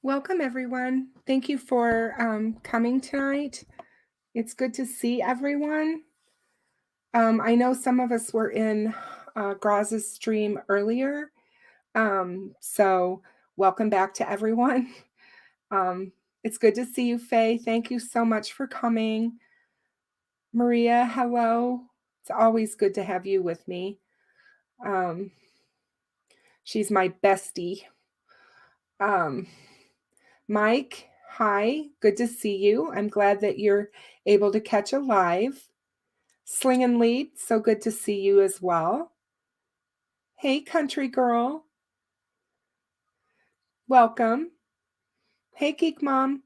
Welcome, everyone. Thank you for coming tonight. It's good to see everyone. I know some of us were in Graz's stream earlier, so welcome back to everyone. It's good to see you, Faye. Thank you so much for coming. Maria, hello. It's always good to have you with me. She's my bestie. Mike, hi, good to see you. I'm glad that you're able to catch a live. Sling and Lead, so good to see you as well. Hey, country girl. Welcome. Hey, Geek Mom.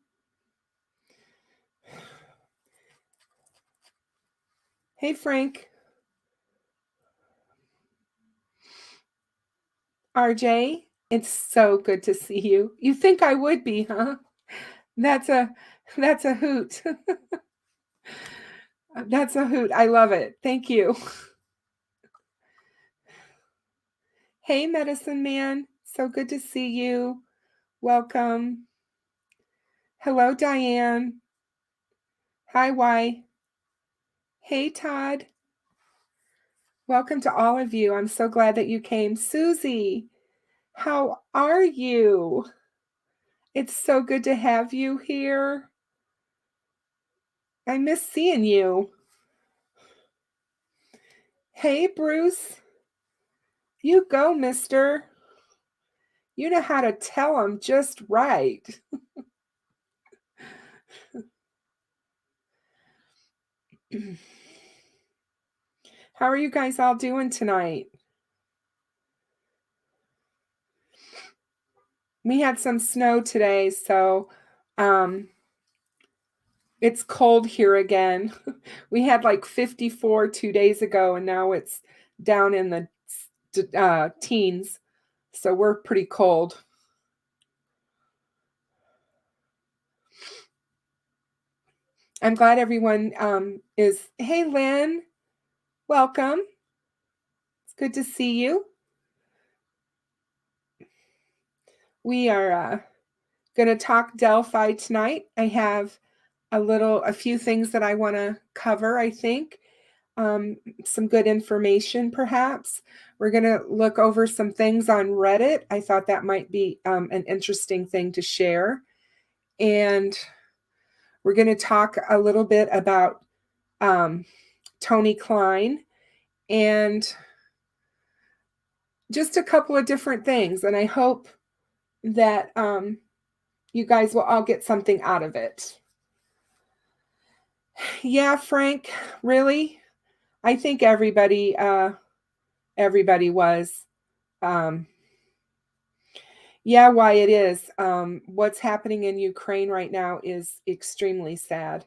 Hey, Frank. RJ, it's so good to see you. You think I would be, huh? That's a hoot. That's a hoot. I love it. Thank you. Hey, Medicine Man. So good to see you. Welcome. Hello, Diane. Hi, Y. Hey, Todd. Welcome to all of you. I'm so glad that you came. Susie, how are you? It's so good to have you here. I miss seeing you. Hey, Bruce. You go, mister. You know how to tell them just right. How are you guys all doing tonight? We had some snow today, so it's cold here again. We had like 54 2 days ago, and now it's down in the teens, so we're pretty cold. I'm glad everyone is. Hey, Lynn, welcome. It's good to see you. We are going to talk Delphi tonight. I have a few things that I want to cover, I think. Some good information, perhaps. We're going to look over some things on Reddit. I thought that might be an interesting thing to share. And we're going to talk a little bit about Tony Kline and just a couple of different things. And I hope that you guys will all get something out of it. Yeah, Frank, really? I think everybody was. Yeah, why it is. What's happening in Ukraine right now is extremely sad.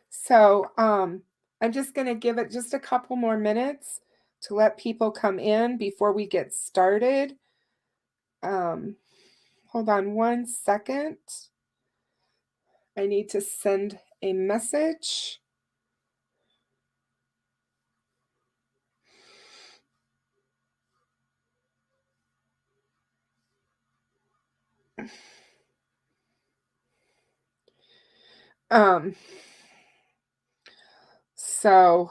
So I'm just going to give it just a couple more minutes to let people come in before we get started. Hold on one second. I need to send a message. So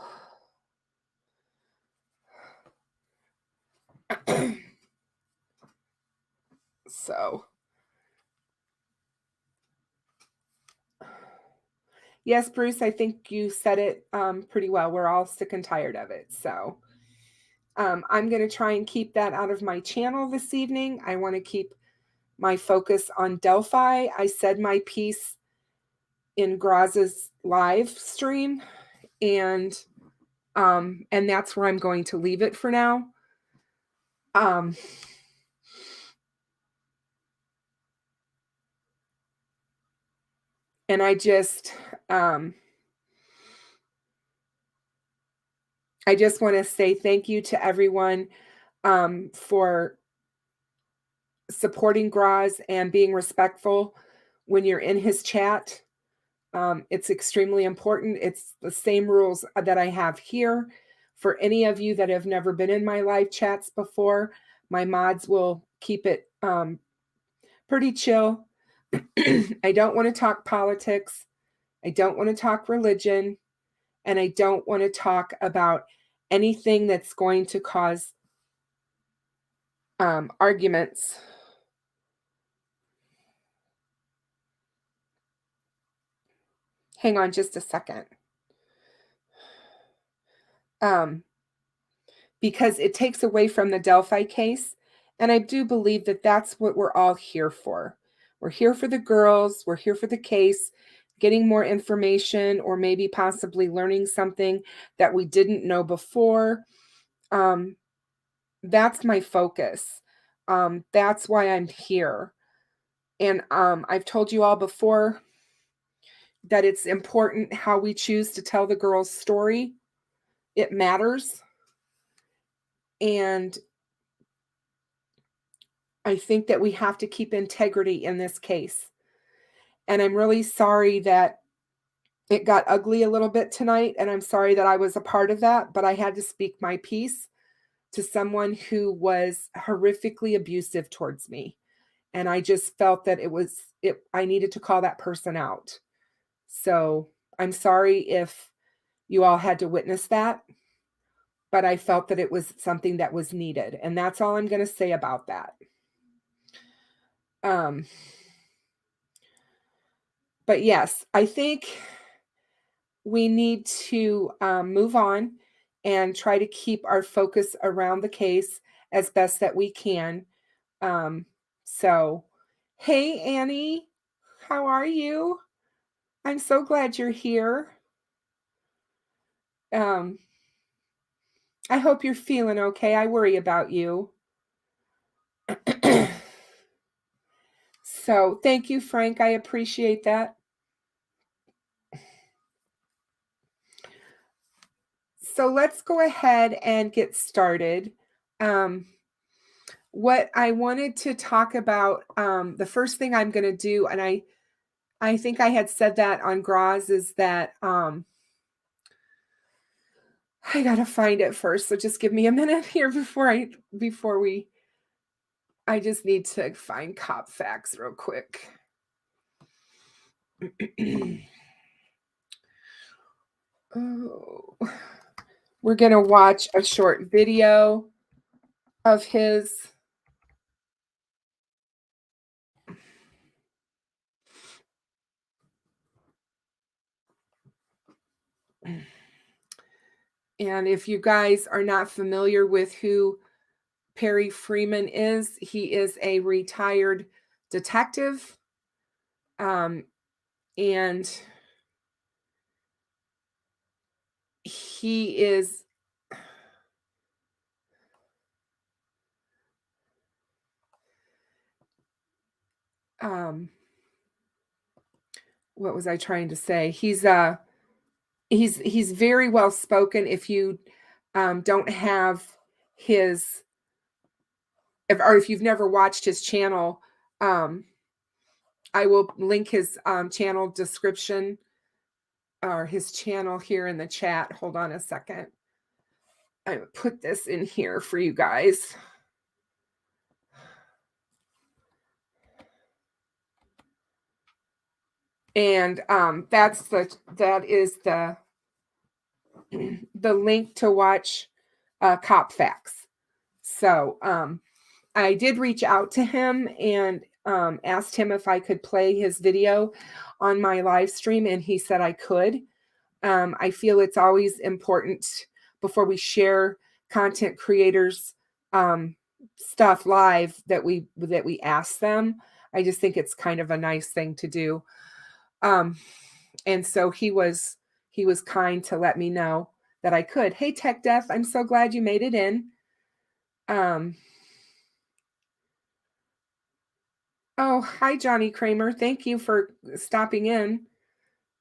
yes, Bruce, I think you said it pretty well. We're all sick and tired of it. So I'm going to try and keep that out of my channel this evening. I want to keep my focus on Delphi. I said my piece in Graz's live stream, and that's where I'm going to leave it for now. And I just want to say thank you to everyone for supporting Graz and being respectful when you're in his chat. It's extremely important. It's the same rules that I have here. For any of you that have never been in my live chats before, my mods will keep it pretty chill. I don't want to talk politics. I don't want to talk religion. And I don't want to talk about anything that's going to cause arguments. Hang on just a second. Because it takes away from the Delphi case. And I do believe that that's what we're all here for. We're here for the girls. We're here for the case, getting more information, or maybe possibly learning something that we didn't know before. That's my focus. That's why I'm here. And I've told you all before that it's important how we choose to tell the girl's story. It matters. And I think that we have to keep integrity in this case. And I'm really sorry that it got ugly a little bit tonight. And I'm sorry that I was a part of that, but I had to speak my piece to someone who was horrifically abusive towards me. And I just felt that I needed to call that person out. So I'm sorry if you all had to witness that, but I felt that it was something that was needed. And that's all I'm going to say about that. But yes, I think we need to move on and try to keep our focus around the case as best that we can. So, hey, Annie, how are you? I'm so glad you're here. I hope you're feeling okay. I worry about you. So thank you, Frank. I appreciate that. So let's go ahead and get started. What I wanted to talk about, the first thing I'm going to do, and I think I had said that on Graz, is that I got to find it first. So just give me a minute here I just need to find cop facts real quick. Oh, we're going to watch a short video of his. And if you guys are not familiar with who Perry Freeman is, he is a retired detective. And he is what was I trying to say? He's very well spoken. If you don't have his, if you've never watched his channel, I will link his channel description or his channel here in the chat. Hold on a second. I put this in here for you guys. And that is the link to watch Cop Facts. So I did reach out to him and asked him if I could play his video on my live stream, and he said I could. I feel it's always important before we share content creators stuff live that we ask them. I just think it's kind of a nice thing to do. And so he was kind to let me know that I could. Hey, Tech Def, I'm so glad you made it in. Oh, hi, Johnny Kramer. Thank you for stopping in.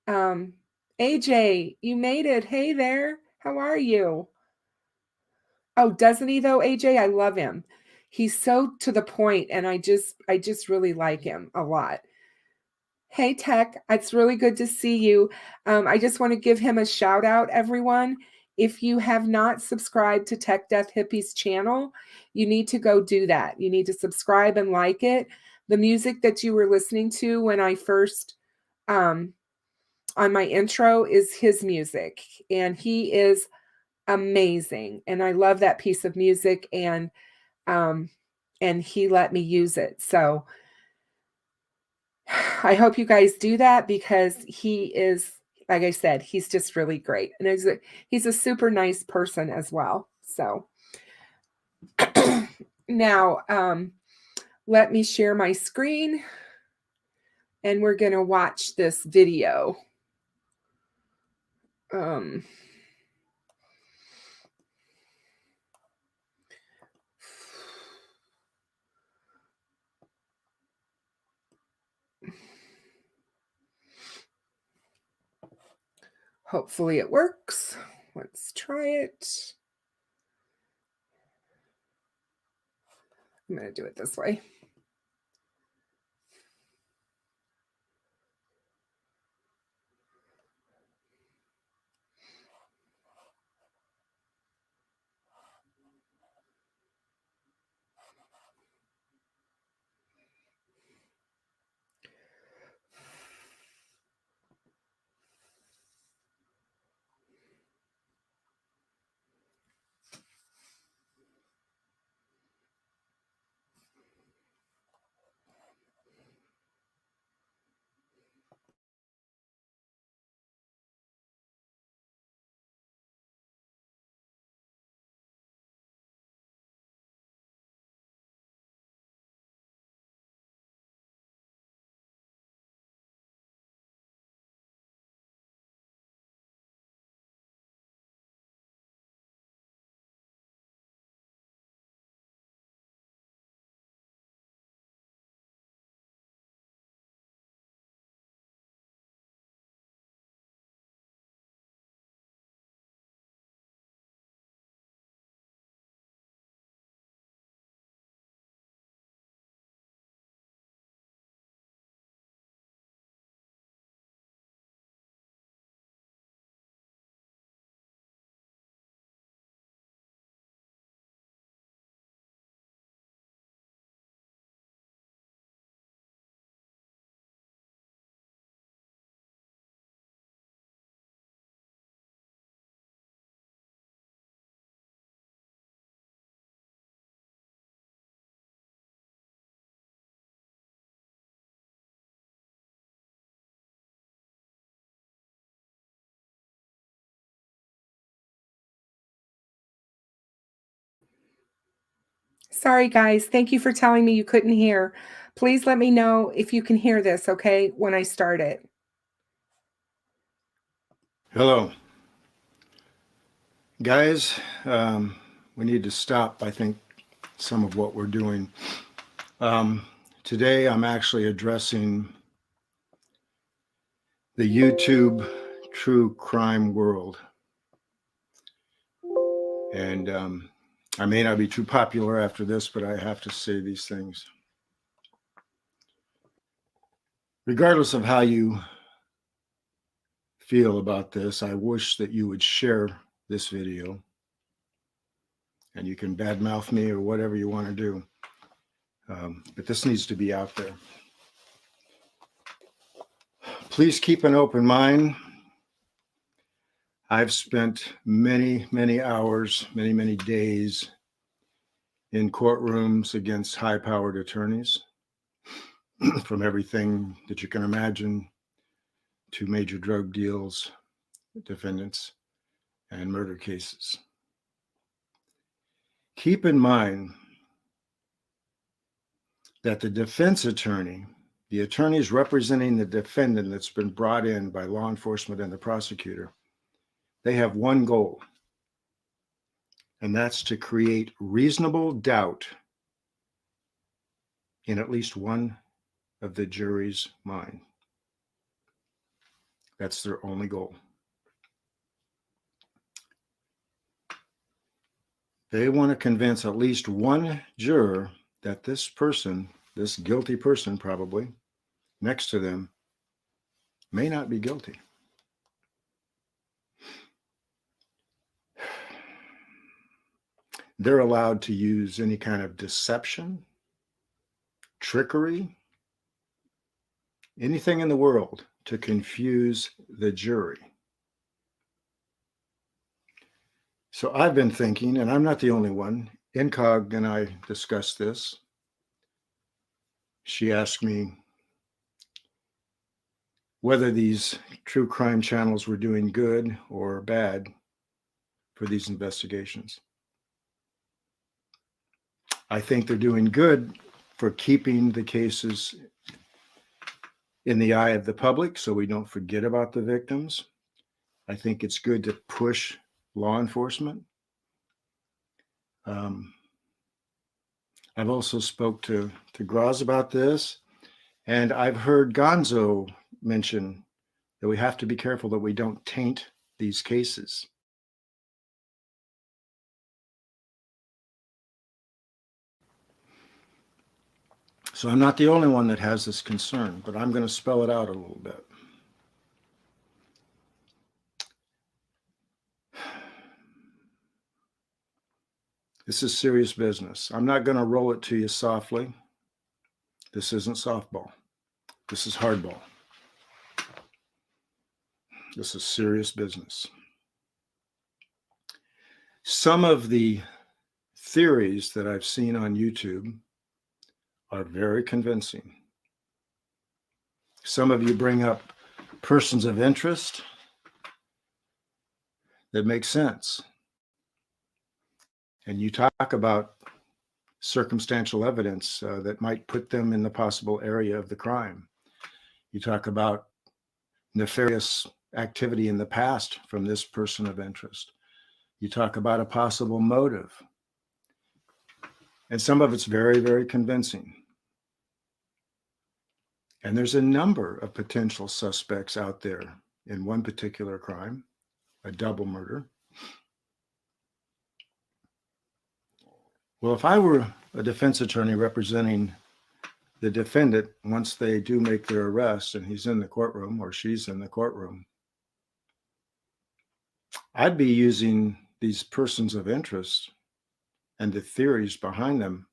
AJ, you made it. Hey there. How are you? Oh, doesn't he though, AJ? I love him. He's so to the point, and I just really like him a lot. Hey, Tech. It's really good to see you. I just want to give him a shout out, everyone. If you have not subscribed to Tech Death Hippie's channel, you need to go do that. You need to subscribe and like it. The music that you were listening to when I first on my intro is his music, and he is amazing. And I love that piece of music, and he let me use it. So I hope you guys do that, because he is, like I said, he's just really great. And he's a super nice person as well. So now let me share my screen, and we're going to watch this video. Hopefully it works. Let's try it. I'm going to do it this way. Sorry, guys. Thank you for telling me you couldn't hear. Please let me know if you can hear this, okay, when I start it. Hello. Guys, we need to stop, I think, some of what we're doing. Today I'm actually addressing the YouTube true crime world. And I may not be too popular after this, but I have to say these things. Regardless of how you feel about this, I wish that you would share this video. And you can badmouth me or whatever you want to do. But this needs to be out there. Please keep an open mind. I've spent many, many hours, many, many days in courtrooms against high-powered attorneys, from everything that you can imagine to major drug deals, defendants, and murder cases. Keep in mind that the defense attorney, the attorneys representing the defendant that's been brought in by law enforcement and the prosecutor, they have one goal, and that's to create reasonable doubt in at least one of the jury's mind. That's their only goal. They want to convince at least one juror that this person, this guilty person probably, next to them, may not be guilty. They're allowed to use any kind of deception, trickery, anything in the world to confuse the jury. So I've been thinking, and I'm not the only one, Incog and I discussed this. She asked me whether these true crime channels were doing good or bad for these investigations. I think they're doing good for keeping the cases in the eye of the public so we don't forget about the victims. I think it's good to push law enforcement. I've also spoke to Graz about this, and I've heard Gonzo mention that we have to be careful that we don't taint these cases. So I'm not the only one that has this concern, but I'm going to spell it out a little bit. This is serious business. I'm not going to roll it to you softly. This isn't softball. This is hardball. This is serious business. Some of the theories that I've seen on YouTube are very convincing. Some of you bring up persons of interest that make sense. And you talk about circumstantial evidence that might put them in the possible area of the crime. You talk about nefarious activity in the past from this person of interest. You talk about a possible motive. And some of it's very, very convincing. And there's a number of potential suspects out there in one particular crime, a double murder. Well, if I were a defense attorney representing the defendant, once they do make their arrest and he's in the courtroom or she's in the courtroom, I'd be using these persons of interest and the theories behind them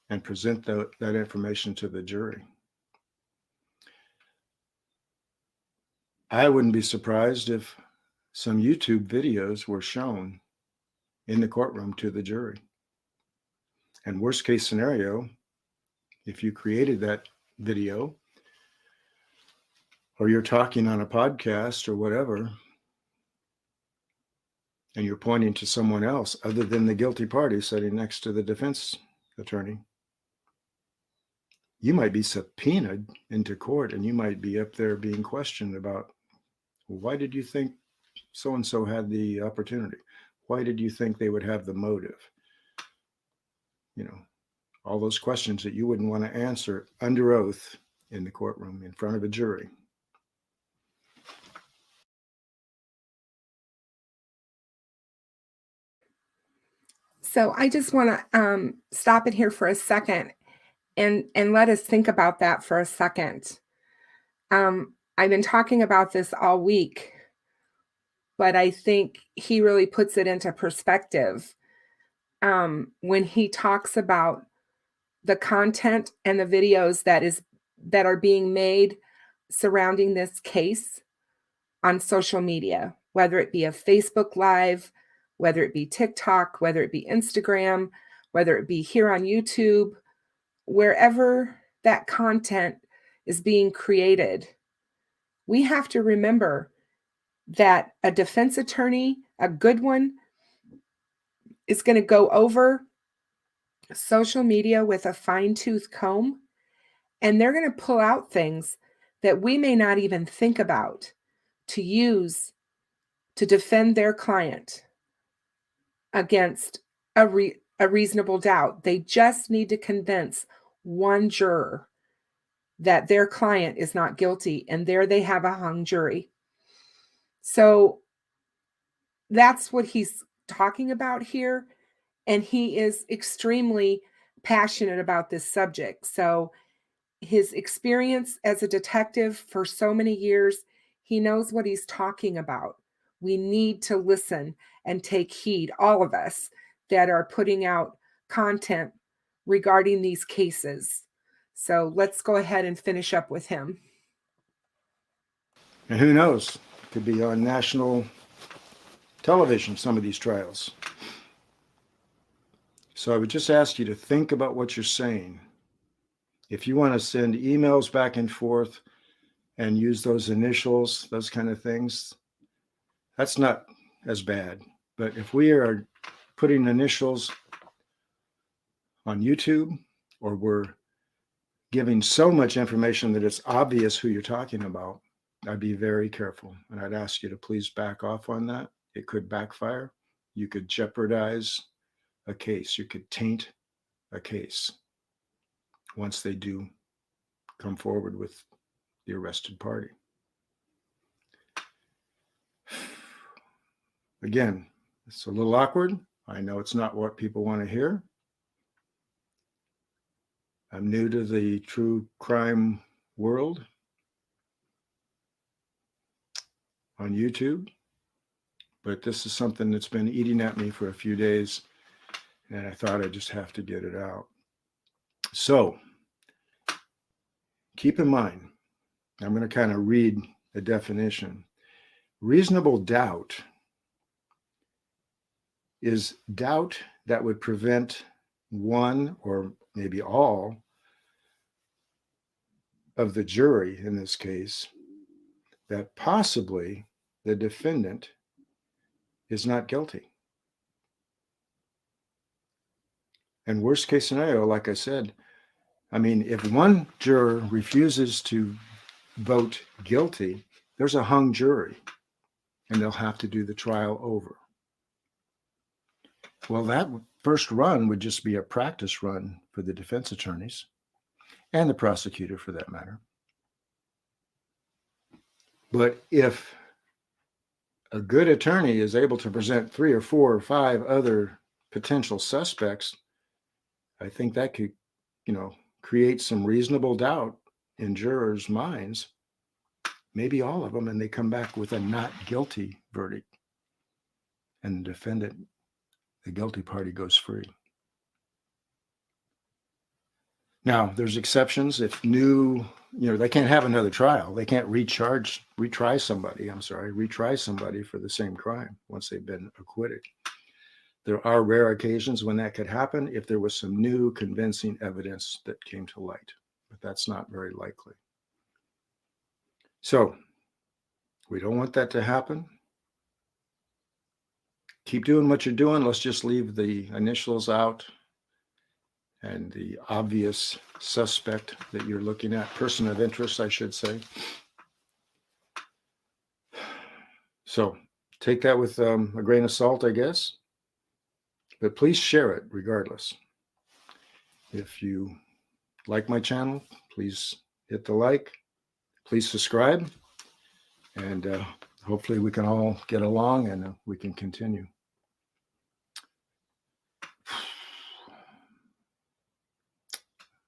and present that information to the jury. I wouldn't be surprised if some YouTube videos were shown in the courtroom to the jury. And worst case scenario, if you created that video or you're talking on a podcast or whatever, and you're pointing to someone else other than the guilty party sitting next to the defense attorney, you might be subpoenaed into court and you might be up there being questioned about, well, why did you think so-and-so had the opportunity? Why did you think they would have the motive? You know, all those questions that you wouldn't want to answer under oath in the courtroom in front of a jury. So I just want to stop it here for a second and let us think about that for a second. I've been talking about this all week, but I think he really puts it into perspective when he talks about the content and the videos that are being made surrounding this case on social media, whether it be a Facebook Live, whether it be TikTok, whether it be Instagram, whether it be here on YouTube, wherever that content is being created. We have to remember that a defense attorney, a good one, is going to go over social media with a fine-tooth comb, and they're going to pull out things that we may not even think about to use to defend their client against a reasonable doubt. They just need to convince one juror that their client is not guilty, and there they have a hung jury. So that's what he's talking about here, and he is extremely passionate about this subject. So his experience as a detective for so many years, he knows what he's talking about. We need to listen and take heed, all of us that are putting out content regarding these cases. So let's go ahead and finish up with him. And who knows? It could be on national television, some of these trials. So I would just ask you to think about what you're saying. If you want to send emails back and forth and use those initials, those kind of things, that's not as bad. But if we are putting initials on YouTube, or we're giving so much information that it's obvious who you're talking about, I'd be very careful. And I'd ask you to please back off on that. It could backfire. You could jeopardize a case. You could taint a case once they do come forward with the arrested party. Again, it's a little awkward. I know it's not what people want to hear. I'm new to the true crime world on YouTube, but this is something that's been eating at me for a few days, and I thought I'd just have to get it out. So keep in mind, I'm going to kind of read the definition. Reasonable doubt is doubt that would prevent one or maybe all of the jury, in this case, that possibly the defendant is not guilty. And worst case scenario, like I said, I mean, if one juror refuses to vote guilty, there's a hung jury and they'll have to do the trial over. Well, that first run would just be a practice run for the defense attorneys and the prosecutor, for that matter. But if a good attorney is able to present 3 or 4 or 5 other potential suspects, I think that could, create some reasonable doubt in jurors' minds, maybe all of them, and they come back with a not guilty verdict. And the defendant, the guilty party, goes free. Now, there's exceptions. If they can't have another trial. They can't retry somebody for the same crime once they've been acquitted. There are rare occasions when that could happen if there was some new convincing evidence that came to light, but that's not very likely. So we don't want that to happen. Keep doing what you're doing. Let's just leave the initials out and the obvious suspect that you're looking at, person of interest, I should say. So take that with a grain of salt, I guess. But please share it regardless. If you like my channel, please hit the like. Please subscribe. And hopefully we can all get along and we can continue.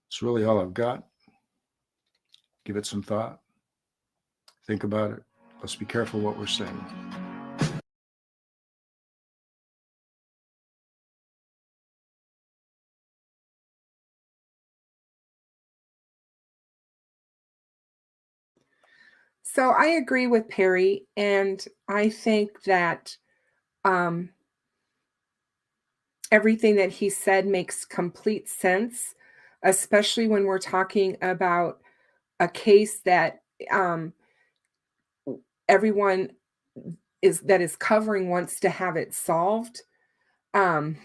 It's really all I've got. Give it some thought. Think about it. Let's be careful what we're saying. So I agree with Perry, and I think that everything that he said makes complete sense, especially when we're talking about a case that everyone that is covering wants to have it solved. And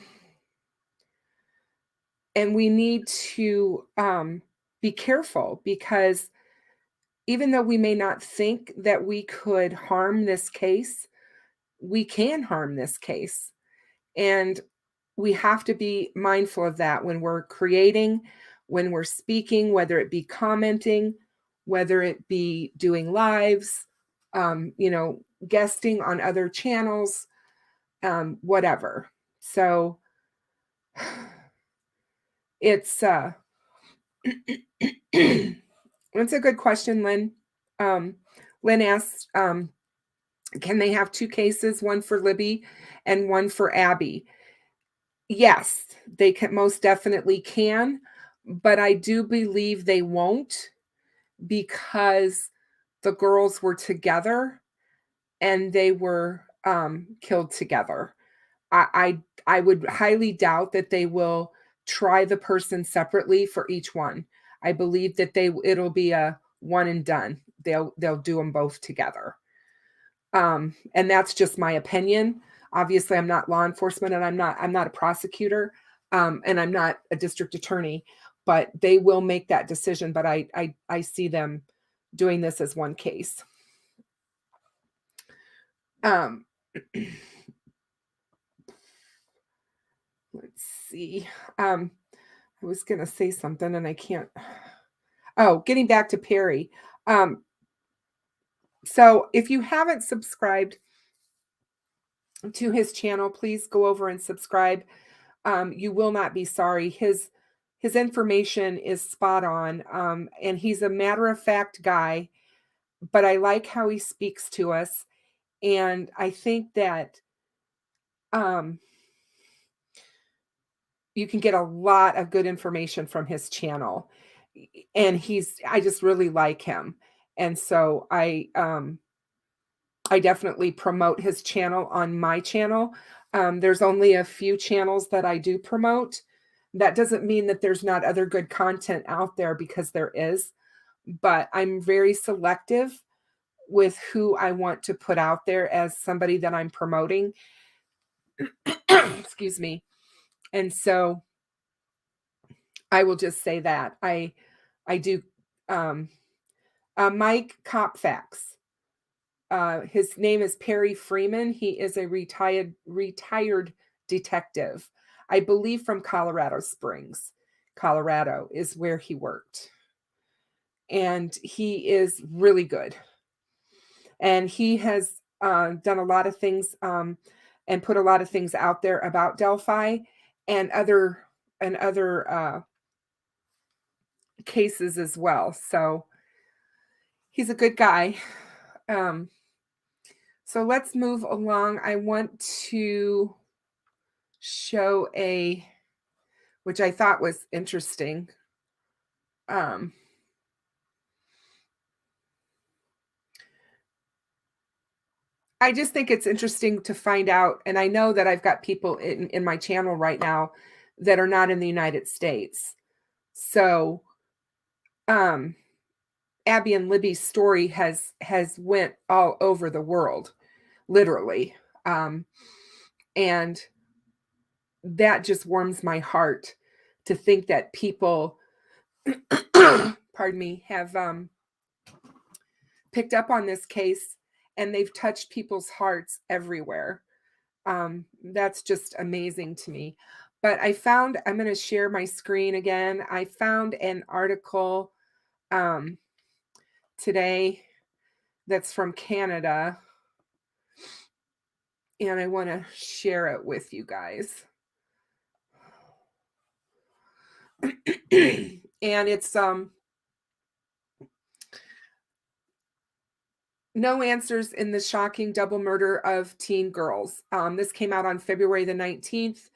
we need to be careful, because even though we may not think that we could harm this case, we can harm this case. And we have to be mindful of that when we're creating, when we're speaking, whether it be commenting, whether it be doing lives, guesting on other channels, whatever. So it's That's a good question, Lynn. Lynn asked, can they have 2 cases, one for Libby and one for Abby? Yes, they can, most definitely can, but I do believe they won't, because the girls were together and they were killed together. I would highly doubt that they will try the person separately for each one. I believe that it'll be a one and done. They'll do them both together. And that's just my opinion. Obviously, I'm not law enforcement, and I'm not a prosecutor, and I'm not a district attorney, but they will make that decision. But I see them doing this as one case. Um, let's see. I was going to say something and I can't. Oh, getting back to Perry. So if you haven't subscribed to his channel, please go over and subscribe. You will not be sorry. His information is spot on. And he's a matter-of-fact guy, but I like how he speaks to us. And I think that you can get a lot of good information from his channel. And I just really like him. And so I definitely promote his channel on my channel. There's only a few channels that I do promote. That doesn't mean that there's not other good content out there, because there is, but I'm very selective with who I want to put out there as somebody that I'm promoting. Excuse me. And so I will just say that I do. Mike Copfax. His name is Perry Freeman. He is a retired detective, I believe, from Colorado Springs. Colorado is where he worked. And he is really good. And he has done a lot of things and put a lot of things out there about Delphi and other cases as well. So he's a good guy. So let's move along. I want to show which I thought was interesting. I just think it's interesting to find out, and I know that I've got people in my channel right now that are not in the United States. So Abby and Libby's story has went all over the world, literally. And that just warms my heart to think that people, pardon me, have picked up on this case, and they've touched people's hearts everywhere. That's just amazing to me. But I'm going to share my screen again. I found an article today that's from Canada, and I want to share it with you guys. And it's no answers in the shocking double murder of teen girls. This came out on February the 19th,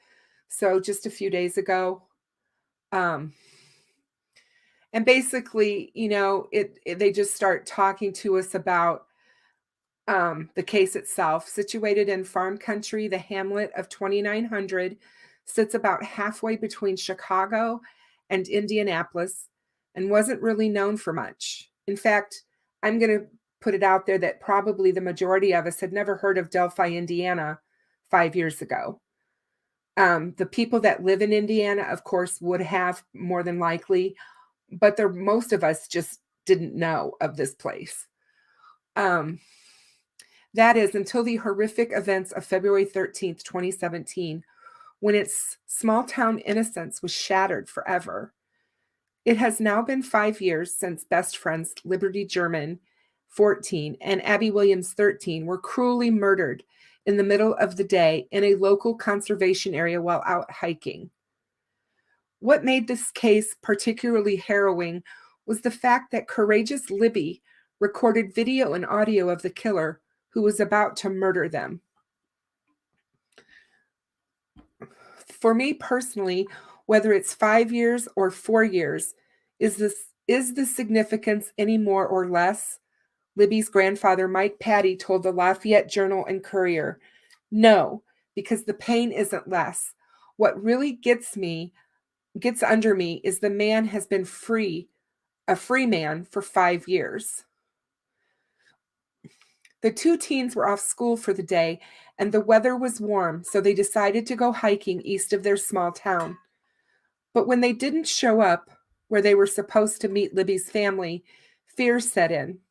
so just a few days ago. And basically, they just start talking to us about the case itself. Situated in farm country, the hamlet of 2900 sits about halfway between Chicago and Indianapolis and wasn't really known for much. In fact, I'm going to put it out there that probably the majority of us had never heard of Delphi, Indiana 5 years ago. The people that live in Indiana, of course, would have more than likely, but most of us just didn't know of this place. That is until the horrific events of February 13th, 2017, when its small town innocence was shattered forever. It has now been 5 years since best friends Liberty German, 14, and Abby Williams, 13, were cruelly murdered in the middle of the day in a local conservation area while out hiking. What made this case particularly harrowing was the fact that courageous Libby recorded video and audio of the killer who was about to murder them. For me personally, whether it's 5 years or 4 years, is the significance any more or less? Libby's grandfather, Mike Patty, told the Lafayette Journal and Courier, "No, because the pain isn't less. What really gets under me is the man has been a free man for 5 years." The two teens were off school for the day, and the weather was warm, so they decided to go hiking east of their small town. But when they didn't show up where they were supposed to meet Libby's family, fear set in,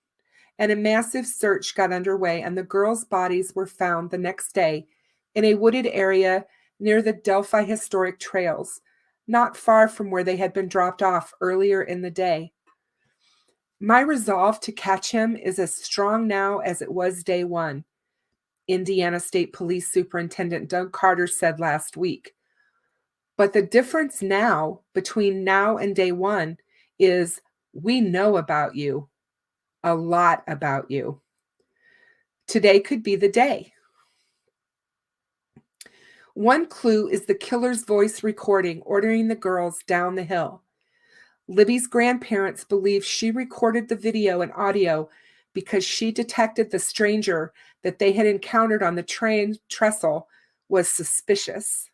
and a massive search got underway, and the girls' bodies were found the next day in a wooded area near the Delphi Historic Trails, not far from where they had been dropped off earlier in the day. My resolve to catch him is as strong now as it was day one, Indiana State Police Superintendent Doug Carter said last week. But the difference now between now and day one is we know about you, a lot about you. Today could be the day. One clue is the killer's voice recording ordering the girls down the hill. Libby's grandparents believe she recorded the video and audio because she detected the stranger that they had encountered on the train trestle was suspicious.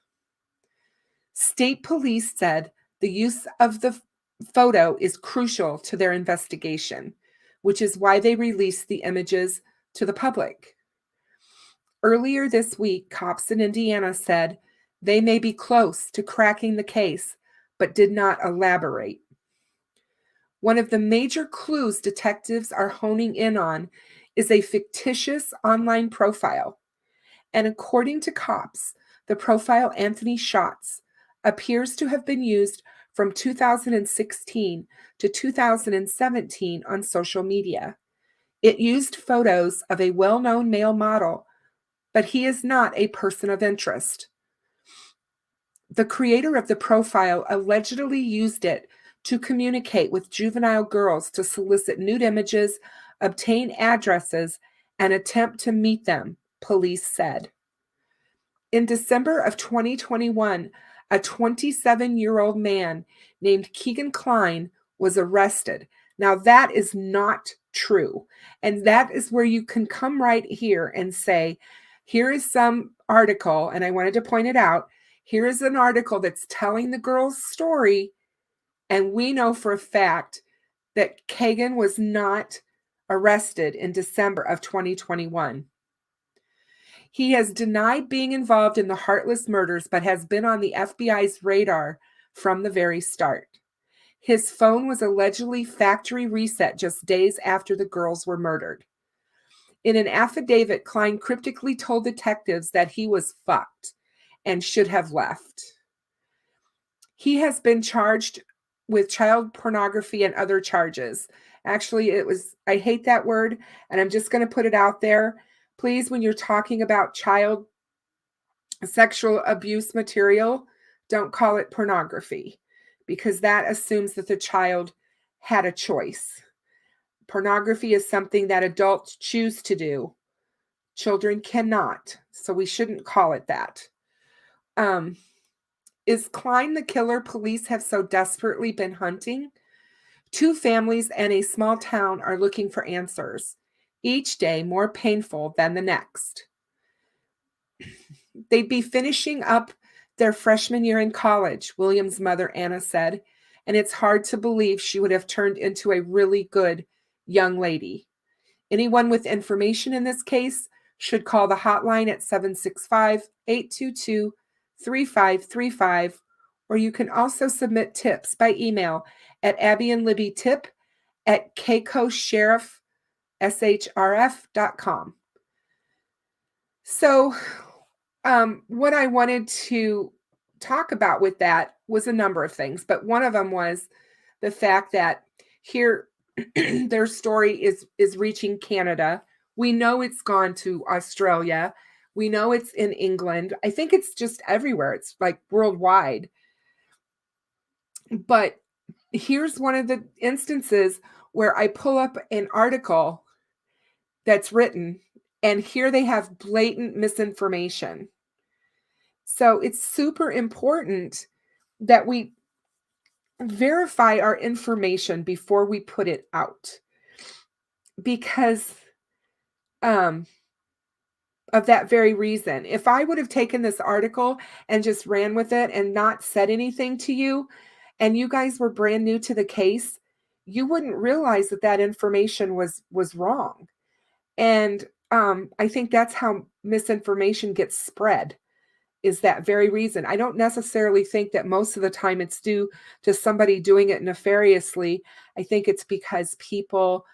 State police said the use of the photo is crucial to their investigation, which is why they released the images to the public. Earlier this week, cops in Indiana said they may be close to cracking the case, but did not elaborate. One of the major clues detectives are honing in on is a fictitious online profile. And according to cops, the profile Anthony Schatz appears to have been used from 2016 to 2017 on social media. It used photos of a well-known male model, but he is not a person of interest. The creator of the profile allegedly used it to communicate with juvenile girls to solicit nude images, obtain addresses, and attempt to meet them, police said. In December of 2021, a 27-year-old man named Keegan Kline was arrested. Now, that is not true. And that is where you can come right here and say, here is some article, and I wanted to point it out. Here is an article that's telling the girl's story, and we know for a fact that Kagan was not arrested in December of 2021. He has denied being involved in the Heartless murders, but has been on the FBI's radar from the very start. His phone was allegedly factory reset just days after the girls were murdered. In an affidavit, Kline cryptically told detectives that he was fucked and should have left. He has been charged with child pornography and other charges. Actually, I hate that word, and I'm just going to put it out there. Please, when you're talking about child sexual abuse material, don't call it pornography, because that assumes that the child had a choice. Pornography is something that adults choose to do. Children cannot, so we shouldn't call it that. Is Kline the killer police have so desperately been hunting? Two families and a small town are looking for answers, each day more painful than the next. They'd be finishing up their freshman year in college, William's mother, Anna, said, and it's hard to believe she would have turned into a really good young lady. Anyone with information in this case should call the hotline at 765-822-3535, or you can also submit tips by email at abbyandlibbytip@caicossheriffshrf.com. So what I wanted to talk about with that was a number of things, but one of them was the fact that here their story is reaching Canada. We know it's gone to Australia. We know it's in England. I think it's just everywhere. It's like worldwide. But here's one of the instances where I pull up an article that's written, and here they have blatant misinformation. So it's super important that we verify our information before we put it out, because um, of that very reason. If I would have taken this article and just ran with it and not said anything to you, and you guys were brand new to the case, you wouldn't realize that that information was wrong. And I think that's how misinformation gets spread, is that very reason. I don't necessarily think that most of the time it's due to somebody doing it nefariously. I think it's because people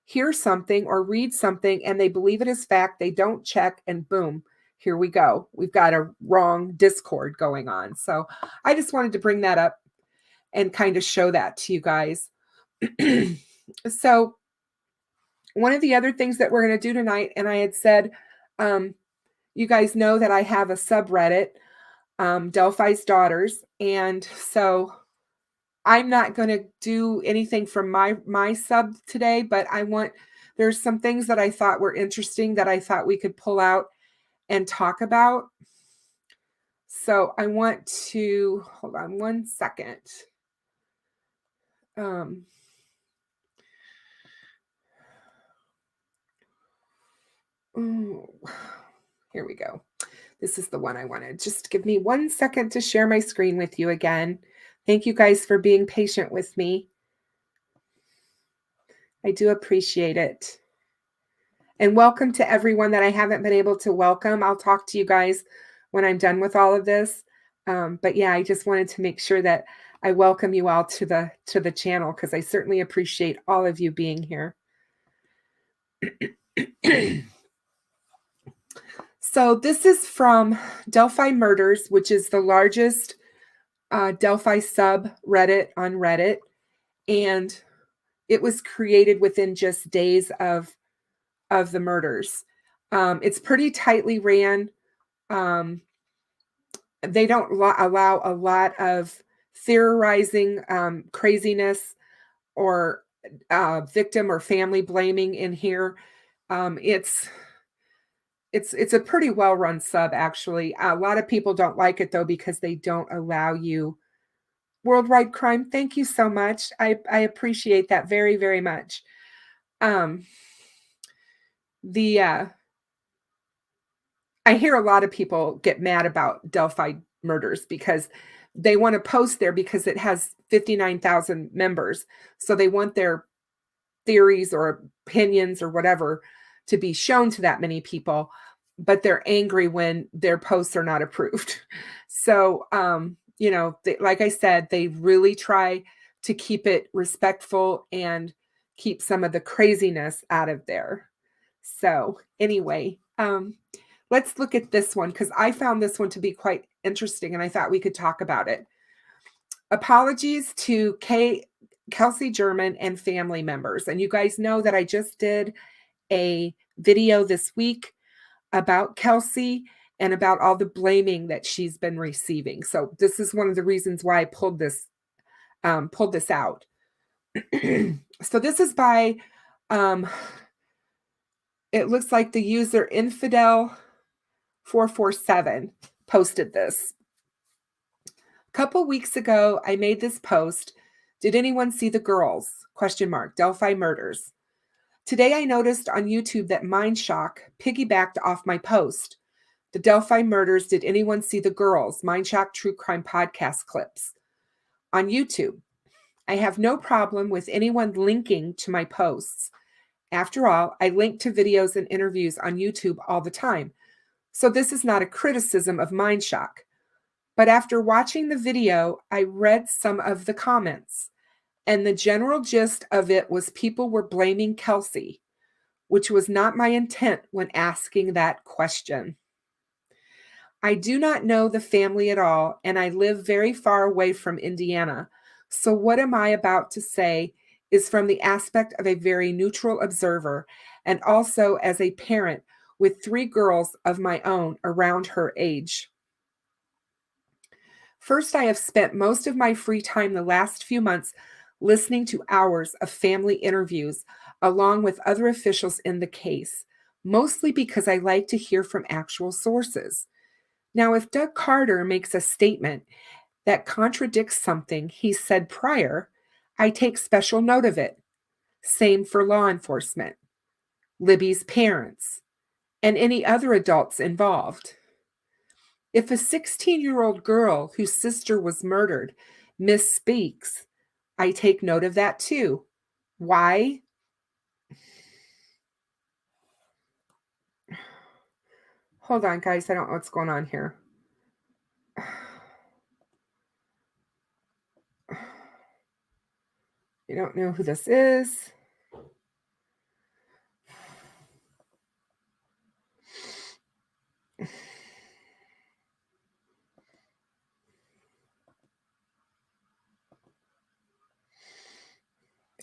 hear something or read something and they believe it is fact. They don't check, and boom, here we go. We've got a wrong discord going on. So I just wanted to bring that up and kind of show that to you guys. So one of the other things that we're going to do tonight, and I had said, you guys know that I have a subreddit, Delphi's Daughters. And so I'm not going to do anything from my sub today, but there's some things that I thought were interesting that I thought we could pull out and talk about. So I want to, hold on one second. Here we go. This is the one I wanted. Just give me 1 second to share my screen with you again. Thank you guys for being patient with me. I do appreciate it. And welcome to everyone that I haven't been able to welcome. I'll talk to you guys when I'm done with all of this. But yeah, I just wanted to make sure that I welcome you all to the channel, because I certainly appreciate all of you being here. So this is from Delphi Murders, which is the largest Delphi subreddit on Reddit. And it was created within just days of the murders. It's pretty tightly ran. They don't allow a lot of theorizing, craziness, or victim or family blaming in here. It's a pretty well-run sub, actually. A lot of people don't like it, though, because they don't allow you worldwide crime. Thank you so much. I appreciate that very, very much. I hear a lot of people get mad about Delphi Murders because they want to post there because it has 59,000 members. So they want their theories or opinions or whatever to be shown to that many people, but they're angry when their posts are not approved. So, like I said, they really try to keep it respectful and keep some of the craziness out of there. So anyway, let's look at this one, because I found this one to be quite interesting and I thought we could talk about it. Apologies to Kelsey German and family members. And you guys know that I just did a video this week about Kelsey and about all the blaming that she's been receiving. So this is one of the reasons why I pulled this out. So this is by, it looks like the user Infidel447 posted this. A couple weeks ago, I made this post. Did anyone see the girls? ? Delphi Murders. Today, I noticed on YouTube that Mindshock piggybacked off my post. The Delphi Murders. Did anyone see the girls? Mindshock True Crime Podcast clips on YouTube. I have no problem with anyone linking to my posts. After all, I link to videos and interviews on YouTube all the time. So this is not a criticism of Mindshock. But after watching the video, I read some of the comments, and the general gist of it was people were blaming Kelsey, which was not my intent when asking that question. I do not know the family at all, and I live very far away from Indiana. So what am I about to say is from the aspect of a very neutral observer, and also as a parent with 3 girls of my own around her age. First, I have spent most of my free time the last few months listening to hours of family interviews along with other officials in the case, mostly because I like to hear from actual sources. Now, if Doug Carter makes a statement that contradicts something he said prior, I take special note of it. Same for law enforcement, Libby's parents, and any other adults involved. If a 16-year-old girl whose sister was murdered misspeaks, I take note of that too. Why? Hold on, guys. I don't know what's going on here. You don't know who this is.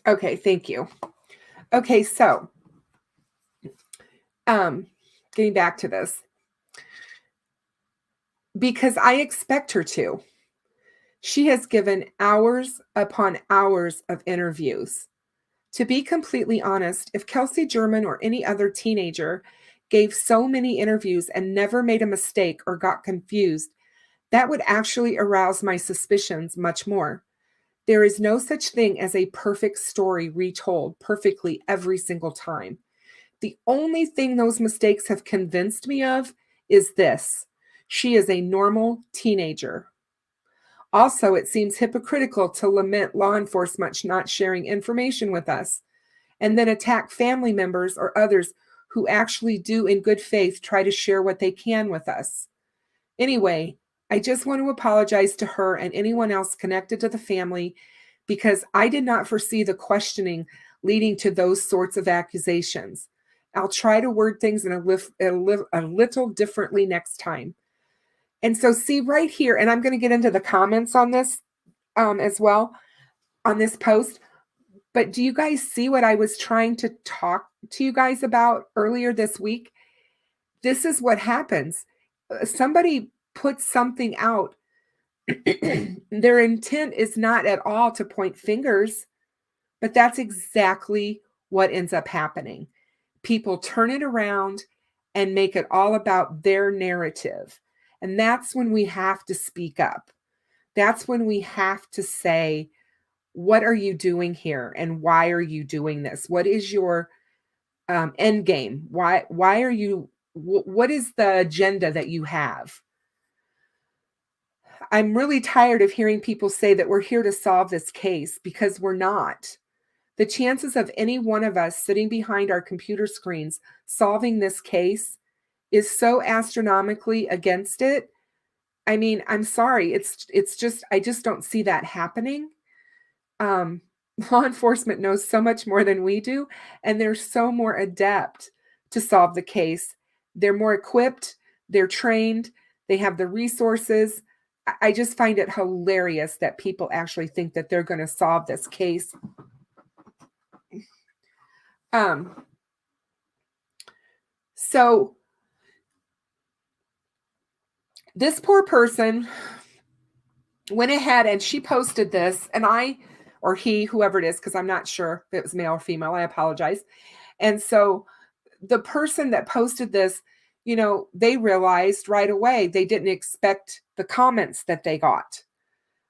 Okay, thank you. Okay, so getting back to this. Because I expect her to. She has given hours upon hours of interviews. To be completely honest, if Kelsey German or any other teenager gave so many interviews and never made a mistake or got confused, that would actually arouse my suspicions much more. There is no such thing as a perfect story retold perfectly every single time. The only thing those mistakes have convinced me of is this: she is a normal teenager. Also, it seems hypocritical to lament law enforcement not sharing information with us and then attack family members or others who actually do, in good faith, try to share what they can with us. Anyway, I just want to apologize to her and anyone else connected to the family because I did not foresee the questioning leading to those sorts of accusations. I'll try to word things in a little differently next time. And so, see right here, and I'm going to get into the comments on this as well on this post. But do you guys see what I was trying to talk to you guys about earlier this week? This is what happens. Somebody puts something out. Their intent is not at all to point fingers, but that's exactly what ends up happening. People turn it around and make it all about their narrative. And that's when we have to speak up. That's when we have to say, what are you doing here? And why are you doing this? What is your end game? Why are you, what is the agenda that you have? I'm really tired of hearing people say that we're here to solve this case, because we're not. The chances of any one of us sitting behind our computer screens solving this case is so astronomically against it. I mean, I'm sorry. It's just, I just don't see that happening. Law enforcement knows so much more than we do, and they're so more adept to solve the case. They're more equipped, they're trained, they have the resources. I just find it hilarious that people actually think that they're going to solve this case. So this poor person went ahead and she posted this, and or he, whoever it is, because I'm not sure if it was male or female, I apologize. And so the person that posted this, they realized right away they didn't expect the comments that they got.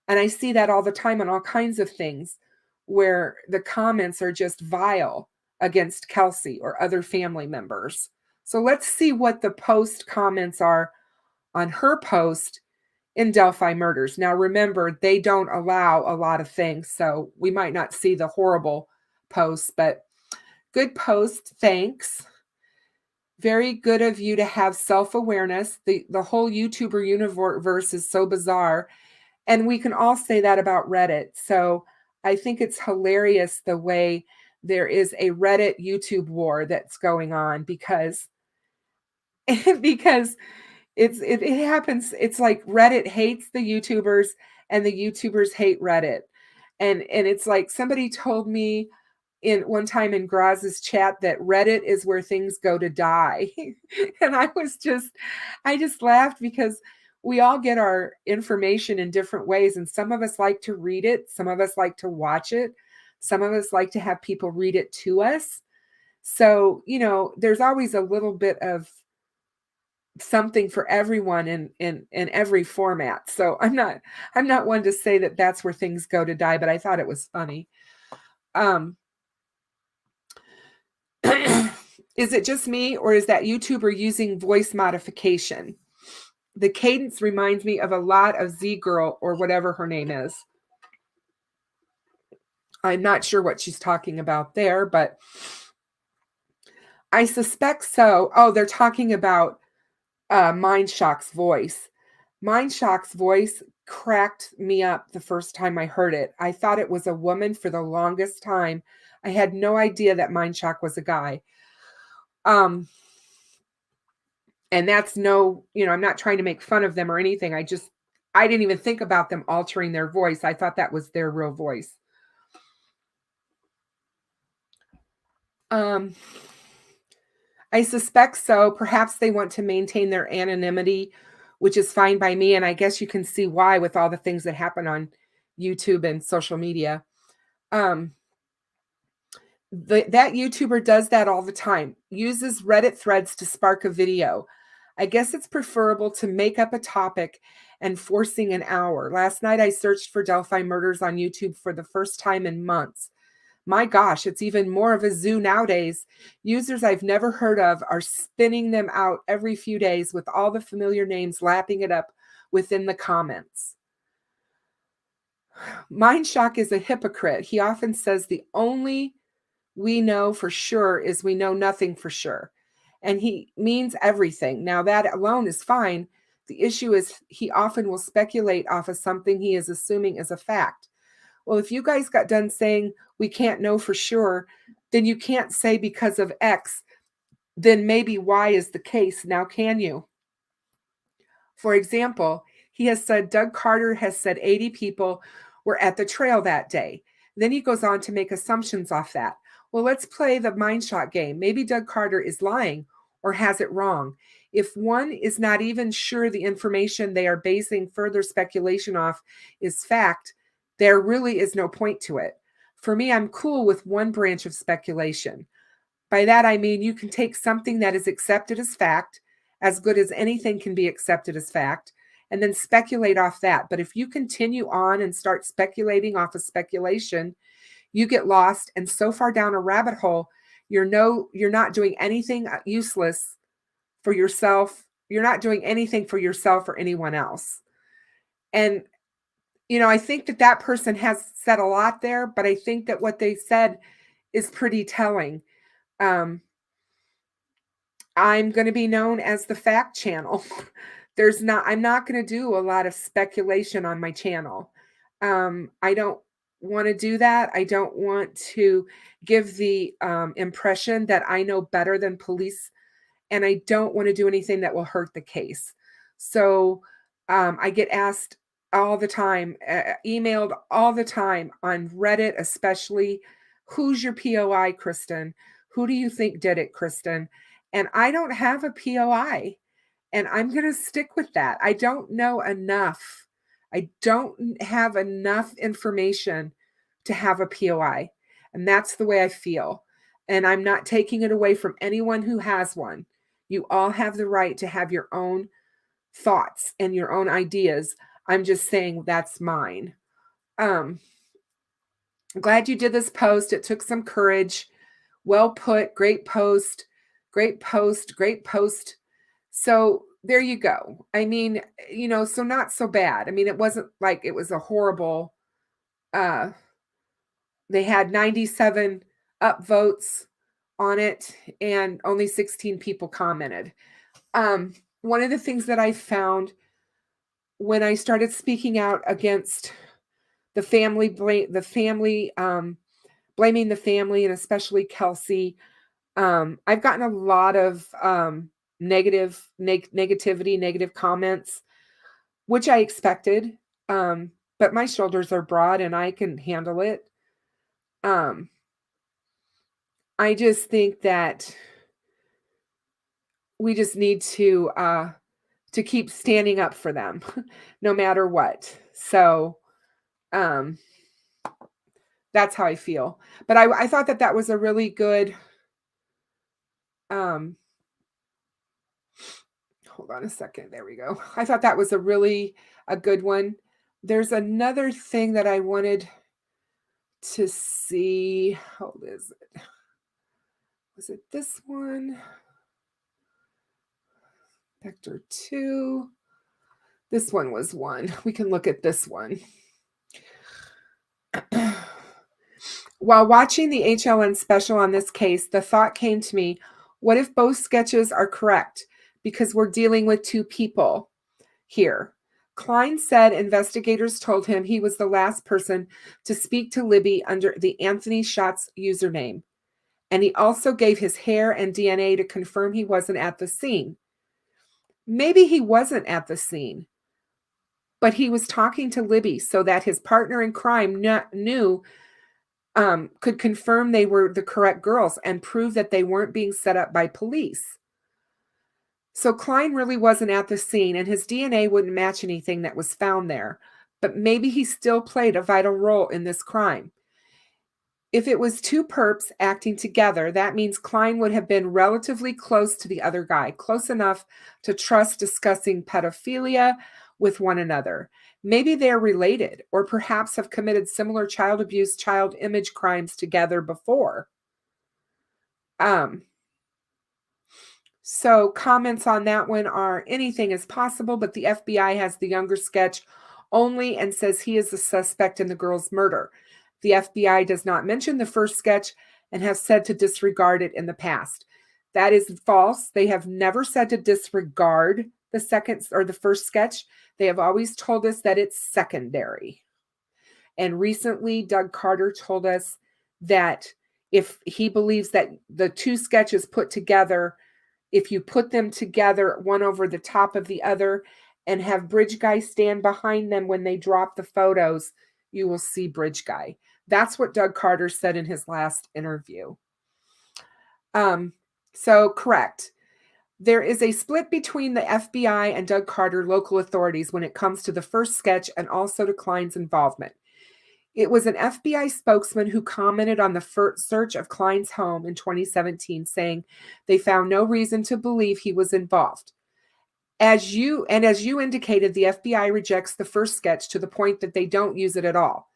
And I see that all the time on all kinds of things where the comments are just vile against Kelsey or other family members. So let's see what the post comments are on her post in Delphi murders. Now, remember, they don't allow a lot of things, so we might not see the horrible posts, but good post. Thanks. Very good of you to have self-awareness. The whole YouTuber universe is so bizarre. And we can all say that about Reddit. So I think it's hilarious the way there is a Reddit YouTube war that's going on because it happens. It's like Reddit hates the YouTubers and the YouTubers hate Reddit. And it's like somebody told me in one time in Graz's chat that Reddit is where things go to die. And I just laughed because we all get our information in different ways, and some of us like to read it, some of us like to watch it, some of us like to have people read it to us. So, there's always a little bit of something for everyone in every format. So I'm not one to say that that's where things go to die, but I thought it was funny. Is it just me, or is that YouTuber using voice modification? The cadence reminds me of a lot of Z Girl, or whatever her name is. I'm not sure what she's talking about there, but I suspect so. Oh, they're talking about Mindshock's voice. Mindshock's voice cracked me up the first time I heard it. I thought it was a woman for the longest time. I had no idea that Mindshock was a guy. And that's I'm not trying to make fun of them or anything. I didn't even think about them altering their voice. I thought that was their real voice. I suspect so. Perhaps they want to maintain their anonymity, which is fine by me. And I guess you can see why with all the things that happen on YouTube and social media. That YouTuber does that all the time, uses Reddit threads to spark a video. I guess it's preferable to make up a topic and forcing an hour. Last night I searched for Delphi murders on YouTube for the first time in months. My gosh, it's even more of a zoo nowadays. Users I've never heard of are spinning them out every few days with all the familiar names lapping it up within the comments. Mindshock is a hypocrite. He often says the only we know for sure is we know nothing for sure. And he means everything. Now, that alone is fine. The issue is he often will speculate off of something he is assuming is a fact. Well, if you guys got done saying we can't know for sure, then you can't say because of X, then maybe Y is the case. Now, can you? For example, he has said Doug Carter has said 80 people were at the trail that day. Then he goes on to make assumptions off that. Well, let's play the Mindshot game. Maybe Doug Carter is lying or has it wrong. If one is not even sure the information they are basing further speculation off is fact, there really is no point to it. For me, I'm cool with one branch of speculation. By that, I mean you can take something that is accepted as fact, as good as anything can be accepted as fact, and then speculate off that. But if you continue on and start speculating off of speculation, you get lost and so far down a rabbit hole, you're not doing anything useless for yourself. You're not doing anything for yourself or anyone else. And, I think that person has said a lot there, but I think that what they said is pretty telling. I'm going to be known as the fact channel. I'm not going to do a lot of speculation on my channel. I don't want to do that. I don't want to give the impression that I know better than police, and I don't want to do anything that will hurt the case. So I get asked all the time, emailed all the time on Reddit, especially, who's your POI, Kristen? Who do you think did it, Kristen? And I don't have a POI, and I'm going to stick with that. I don't know enough. I don't have enough information to have a POI. And that's the way I feel. And I'm not taking it away from anyone who has one. You all have the right to have your own thoughts and your own ideas. I'm just saying that's mine. I'm glad you did this post. It took some courage. Well put. Great post. Great post. Great post. So there you go. I mean, so not so bad. I mean, it wasn't like it was a horrible, they had 97 upvotes on it and only 16 people commented. One of the things that I found when I started speaking out against the family, blaming the family, and especially Kelsey, I've gotten a lot of negativity, negative comments, which I expected. But my shoulders are broad and I can handle it. I just think that we just need to to keep standing up for them no matter what. So that's how I feel. But I thought that was a really good, hold on a second. There we go. I thought that was a good one. There's another thing that I wanted to see. How is it? Was it this one? Vector 2. This one was one. We can look at this one. While watching the HLN special on this case, the thought came to me, what if both sketches are correct? Because we're dealing with two people here. Kline said investigators told him he was the last person to speak to Libby under the Anthony Schatz username. And he also gave his hair and DNA to confirm he wasn't at the scene. Maybe he wasn't at the scene, but he was talking to Libby so that his partner in crime could confirm they were the correct girls and prove that they weren't being set up by police. So Kline really wasn't at the scene, and his DNA wouldn't match anything that was found there, but maybe he still played a vital role in this crime. If it was two perps acting together, that means Kline would have been relatively close to the other guy, close enough to trust discussing pedophilia with one another. Maybe they're related, or perhaps have committed similar child abuse, child image crimes together before. So comments on that one are anything is possible, but the FBI has the younger sketch only and says he is the suspect in the girl's murder. The FBI does not mention the first sketch and have said to disregard it in the past. That is false. They have never said to disregard the second or the first sketch. They have always told us that it's secondary. And recently, Doug Carter told us that if he believes that the two sketches put together, if you put them together, one over the top of the other, and have Bridge Guy stand behind them when they drop the photos, you will see Bridge Guy. That's what Doug Carter said in his last interview. So correct. There is a split between the FBI and Doug Carter local authorities when it comes to the first sketch and also to Kline's involvement. It was an FBI spokesman who commented on the search of Kline's home in 2017, saying they found no reason to believe he was involved. As you indicated, the FBI rejects the first sketch to the point that they don't use it at all.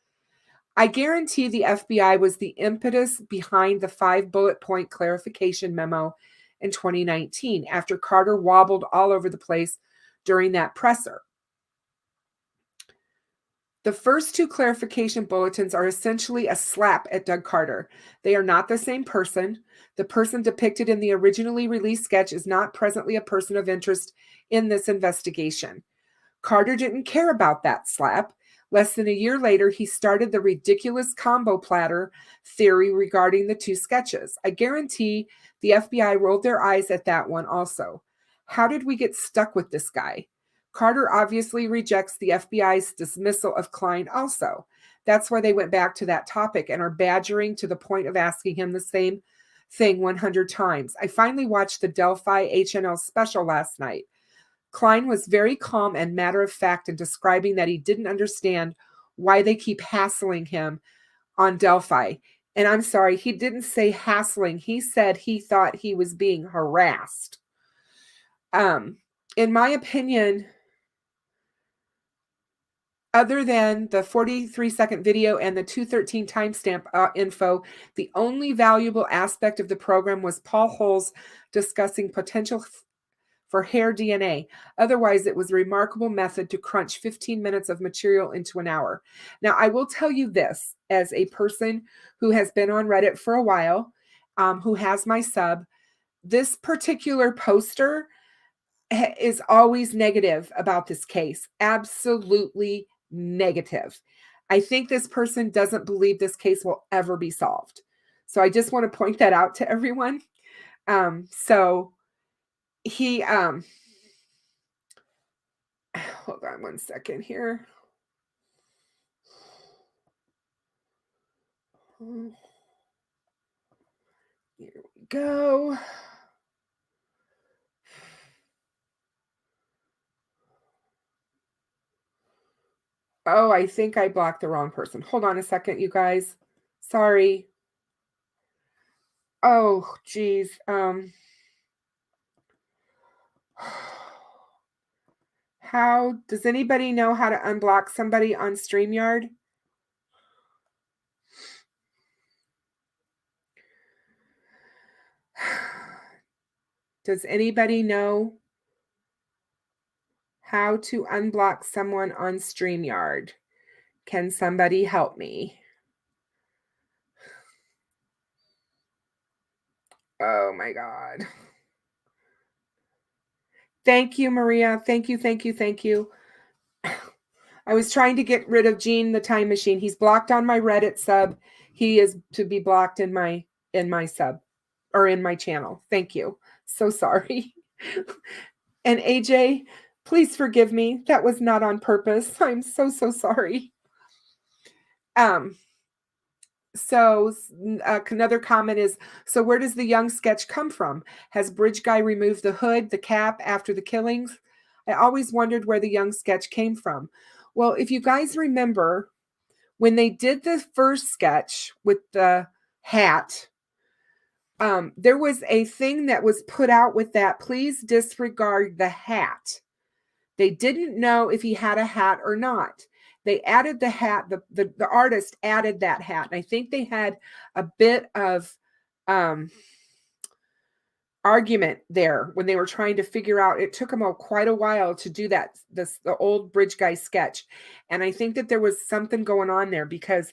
I guarantee the FBI was the impetus behind the 5-bullet point clarification memo in 2019 after Carter wobbled all over the place during that presser. The first two clarification bulletins are essentially a slap at Doug Carter. They are not the same person. The person depicted in the originally released sketch is not presently a person of interest in this investigation. Carter didn't care about that slap. Less than a year later, he started the ridiculous combo platter theory regarding the two sketches. I guarantee the FBI rolled their eyes at that one also. How did we get stuck with this guy? Carter obviously rejects the FBI's dismissal of Kline also. That's why they went back to that topic and are badgering to the point of asking him the same thing 100 times. I finally watched the Delphi HNL special last night. Kline was very calm and matter-of-fact in describing that he didn't understand why they keep hassling him on Delphi. And I'm sorry, he didn't say hassling. He said he thought he was being harassed. In my opinion, other than the 43-second video and the 213 timestamp info, the only valuable aspect of the program was Paul Holes discussing potential for hair DNA. Otherwise, it was a remarkable method to crunch 15 minutes of material into an hour. Now, I will tell you this, as a person who has been on Reddit for a while, who has my sub, this particular poster is always negative about this case. Absolutely negative. I think this person doesn't believe this case will ever be solved. So I just want to point that out to everyone. So he, hold on one second here. Here we go. Oh, I think I blocked the wrong person. Hold on a second, you guys. Sorry. Oh, geez. How does anybody know how to unblock somebody on StreamYard? Does anybody know how to unblock someone on StreamYard? Can somebody help me? Oh my God. Thank you, Maria. Thank you, thank you, thank you. I was trying to get rid of Gene the Time Machine. He's blocked on my Reddit sub. He is to be blocked in my sub or in my channel. Thank you. So sorry. And AJ, please forgive me. That was not on purpose. I'm so sorry. So another comment is, so where does the young sketch come from? Has Bridge Guy removed the hood, the cap after the killings? I always wondered where the young sketch came from. Well, if you guys remember, when they did the first sketch with the hat, there was a thing that was put out with that, please disregard the hat. They didn't know if he had a hat or not. They added the hat, the artist added that hat. And I think they had a bit of argument there when they were trying to figure out. It took them quite a while to do that, the old Bridge Guy sketch. And I think that there was something going on there, because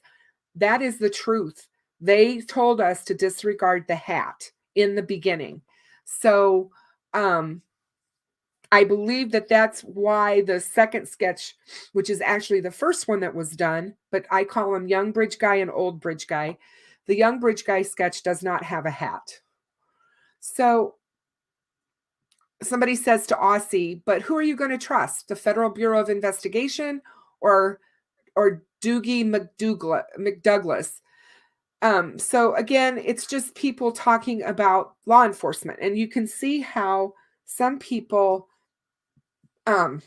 that is the truth. They told us to disregard the hat in the beginning. So I believe that that's why the second sketch, which is actually the first one that was done, but I call him Young Bridge Guy and Old Bridge Guy. The Young Bridge Guy sketch does not have a hat. So somebody says to Aussie, but who are you going to trust? The Federal Bureau of Investigation or Doogie McDouglas? So again, it's just people talking about law enforcement, and you can see how some people have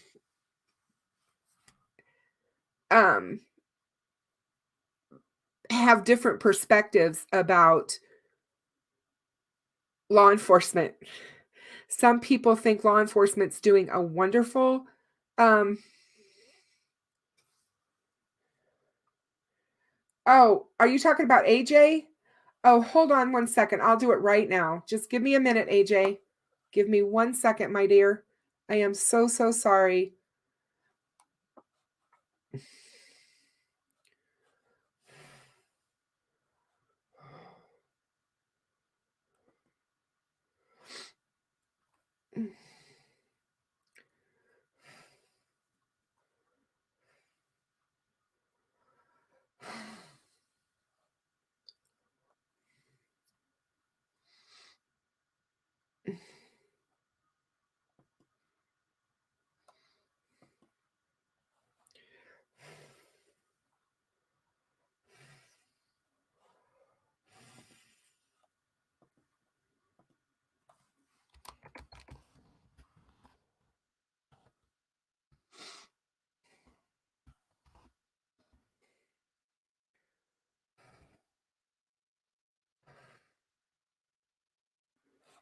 different perspectives about law enforcement. Some people think law enforcement's doing a wonderful oh, are you talking about AJ? Oh, hold on one second. I'll do it right now. Just give me a minute, AJ. Give me 1 second, my dear. I am so sorry.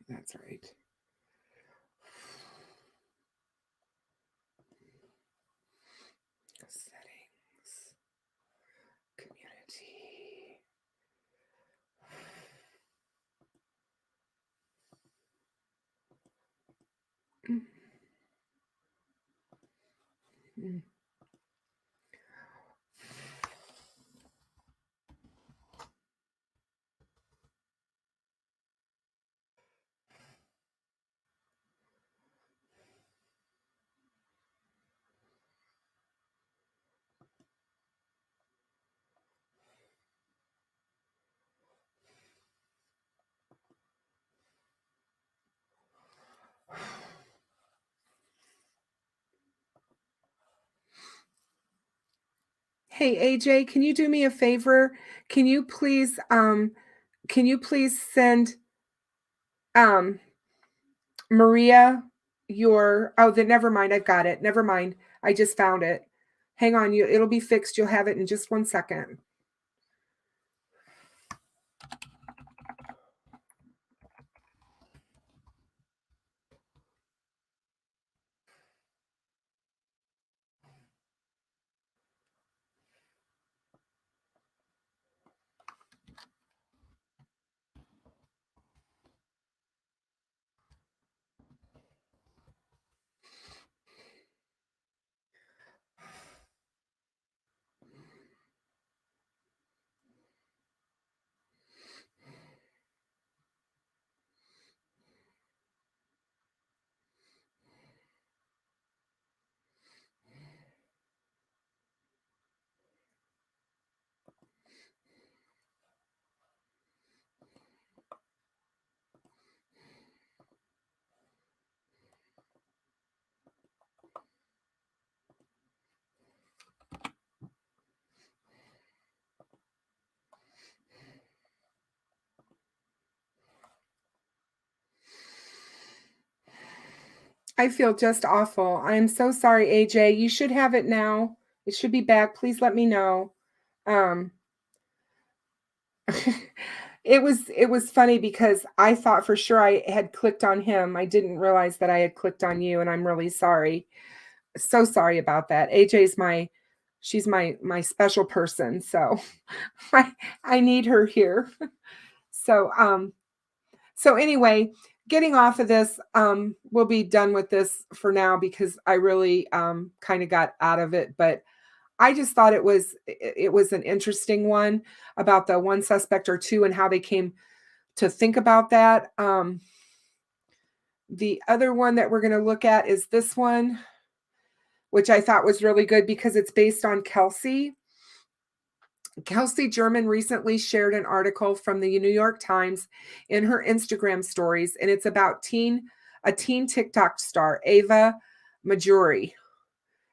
That's right. Settings. Community. Mm-hmm. Hey AJ, can you do me a favor? Can you please send Maria your, oh, then never mind, I've got it. Never mind. I just found it. Hang on, it'll be fixed. You'll have it in just 1 second. I feel just awful. I am so sorry, AJ. You should have it now. It should be back. Please let me know. Um, it was funny because I thought for sure I had clicked on him. I didn't realize that I had clicked on you, and I'm really sorry. So sorry about that. She's my special person, so I need her here. So anyway, getting off of this, we'll be done with this for now because I really kind of got out of it, but I just thought it was an interesting one about the one suspect or two and how they came to think about that. The other one that we're going to look at is this one, which I thought was really good because it's based on Kelsey. Kelsey German recently shared an article from the New York Times in her Instagram stories, and it's about a teen TikTok star, Ava Majuri.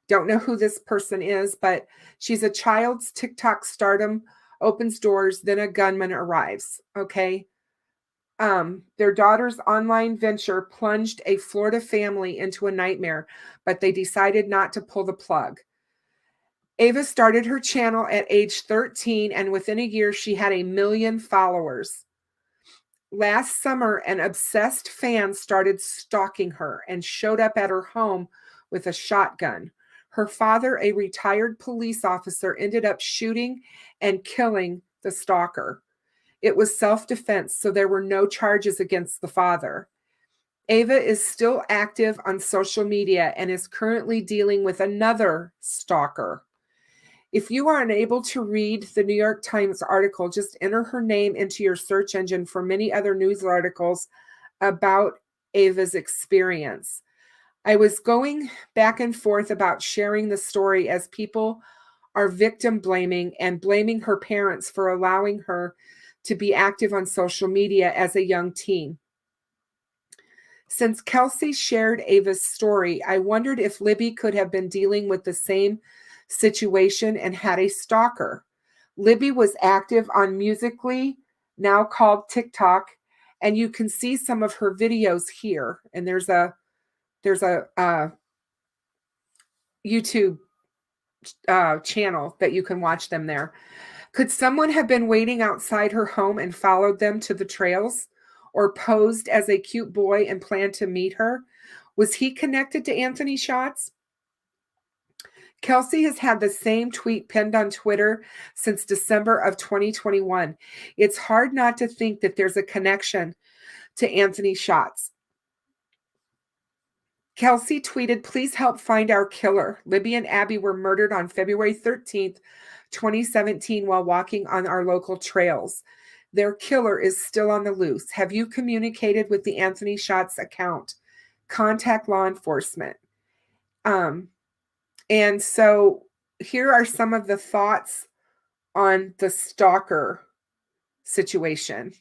Don't know who this person is, but she's a child's TikTok stardom opens doors, then a gunman arrives. Okay. Their daughter's online venture plunged a Florida family into a nightmare, but they decided not to pull the plug. Ava started her channel at age 13, and within a year, she had 1 million followers. Last summer, an obsessed fan started stalking her and showed up at her home with a shotgun. Her father, a retired police officer, ended up shooting and killing the stalker. It was self-defense, so there were no charges against the father. Ava is still active on social media and is currently dealing with another stalker. If you are unable to read the New York Times article, just enter her name into your search engine for many other news articles about Ava's experience. I was going back and forth about sharing the story as people are victim blaming and blaming her parents for allowing her to be active on social media as a young teen. Since Kelsey shared Ava's story, I wondered if Libby could have been dealing with the same situation and had a stalker. Libby was active on Musical.ly, now called TikTok, and you can see some of her videos here. And there's a YouTube channel that you can watch them there. Could someone have been waiting outside her home and followed them to the trails, or posed as a cute boy and planned to meet her? Was he connected to Anthony Shots? Kelsey has had the same tweet pinned on Twitter since December of 2021. It's hard not to think that there's a connection to Anthony Shots. Kelsey tweeted, "Please help find our killer. Libby and Abby were murdered on February 13th, 2017 while walking on our local trails. Their killer is still on the loose. Have you communicated with the Anthony Shots account? Contact law enforcement." And so here are some of the thoughts on the stalker situation.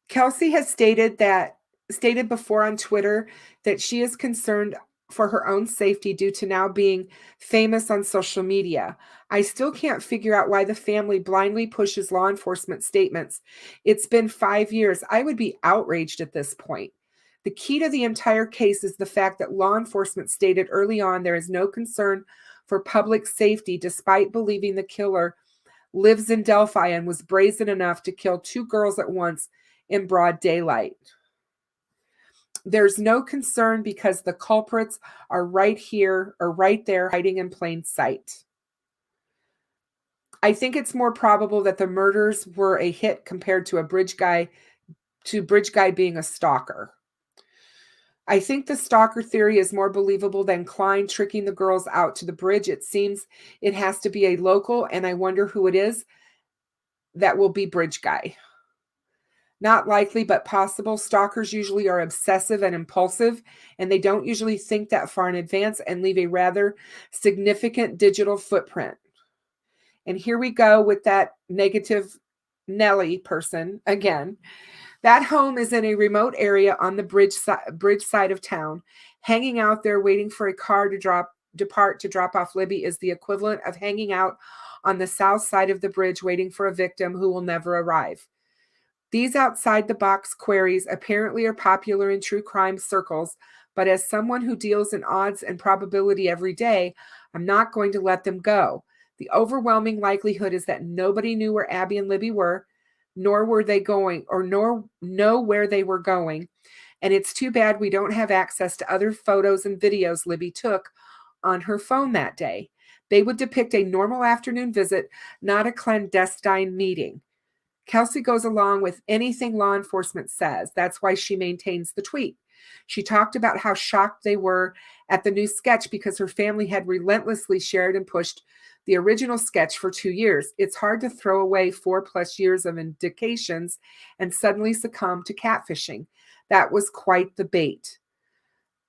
Kelsey has stated before on Twitter that she is concerned for her own safety due to now being famous on social media. "I still can't figure out why the family blindly pushes law enforcement statements. It's been 5 years. I would be outraged at this point. The key to the entire case is the fact that law enforcement stated early on there is no concern for public safety, despite believing the killer lives in Delphi and was brazen enough to kill 2 girls at once in broad daylight. There's no concern because the culprits are right here or right there, hiding in plain sight. I think it's more probable that the murders were a hit compared to Bridge Guy being a stalker. I think the stalker theory is more believable than Kline tricking the girls out to the bridge. It seems it has to be a local, and I wonder who it is that will be Bridge Guy. Not likely, but possible. Stalkers usually are obsessive and impulsive, and they don't usually think that far in advance and leave a rather significant digital footprint. And here we go with that negative Nelly person again. That home is in a remote area on the bridge side of town. Hanging out there waiting for a car to depart to drop off Libby is the equivalent of hanging out on the south side of the bridge waiting for a victim who will never arrive. These outside-the-box queries apparently are popular in true crime circles, but as someone who deals in odds and probability every day, I'm not going to let them go. The overwhelming likelihood is that nobody knew where Abby and Libby were, nor were they going, or nor know where they were going. And it's too bad we don't have access to other photos and videos Libby took on her phone that day. They would depict a normal afternoon visit, not a clandestine meeting. Kelsey goes along with anything law enforcement says. That's why she maintains the tweet. She talked about how shocked they were at the new sketch because her family had relentlessly shared and pushed the original sketch for 2 years. It's hard to throw away 4+ years of indications and suddenly succumb to catfishing. That was quite the bait.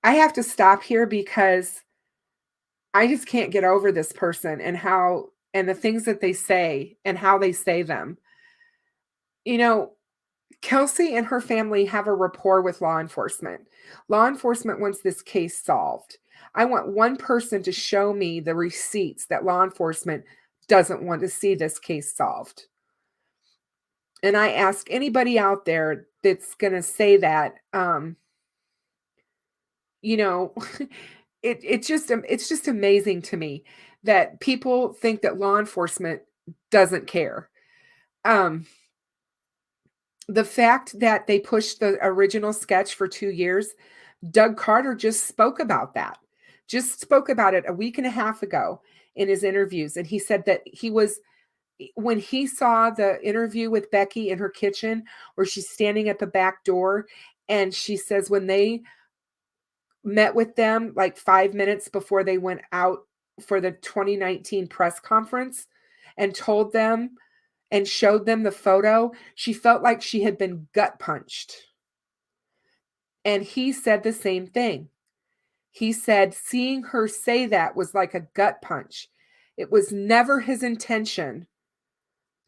I have to stop here because I just can't get over this person and the things that they say and how they say them. You know, Kelsey and her family have a rapport with law enforcement. Law enforcement wants this case solved. I want one person to show me the receipts that law enforcement doesn't want to see this case solved. And I ask anybody out there that's going to say that, it's just amazing to me that people think that law enforcement doesn't care. The fact that they pushed the original sketch for 2 years, Doug Carter just spoke about that. Just spoke about it a week and a half ago in his interviews. And he said that when he saw the interview with Becky in her kitchen, where she's standing at the back door, and she says when they met with them like 5 minutes before they went out for the 2019 press conference and told them and showed them the photo, she felt like she had been gut punched. And he said the same thing. He said seeing her say that was like a gut punch. It was never his intention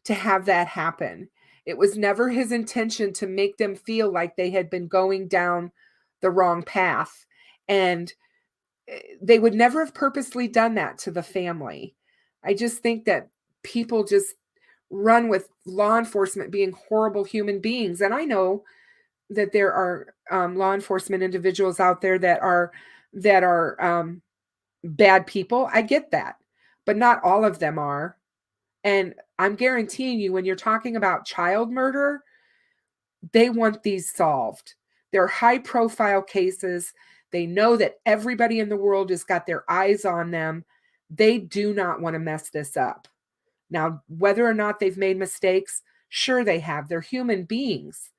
to have that happen. It was never his intention to make them feel like they had been going down the wrong path. And they would never have purposely done that to the family. I just think that people just run with law enforcement being horrible human beings. And I know that there are law enforcement individuals out there that are bad people. I get that, but not all of them are. And I'm guaranteeing you, when you're talking about child murder, they want these solved. They're high profile cases. They know that everybody in the world has got their eyes on them. They do not want to mess this up. Now, whether or not they've made mistakes, sure they have. They're human beings.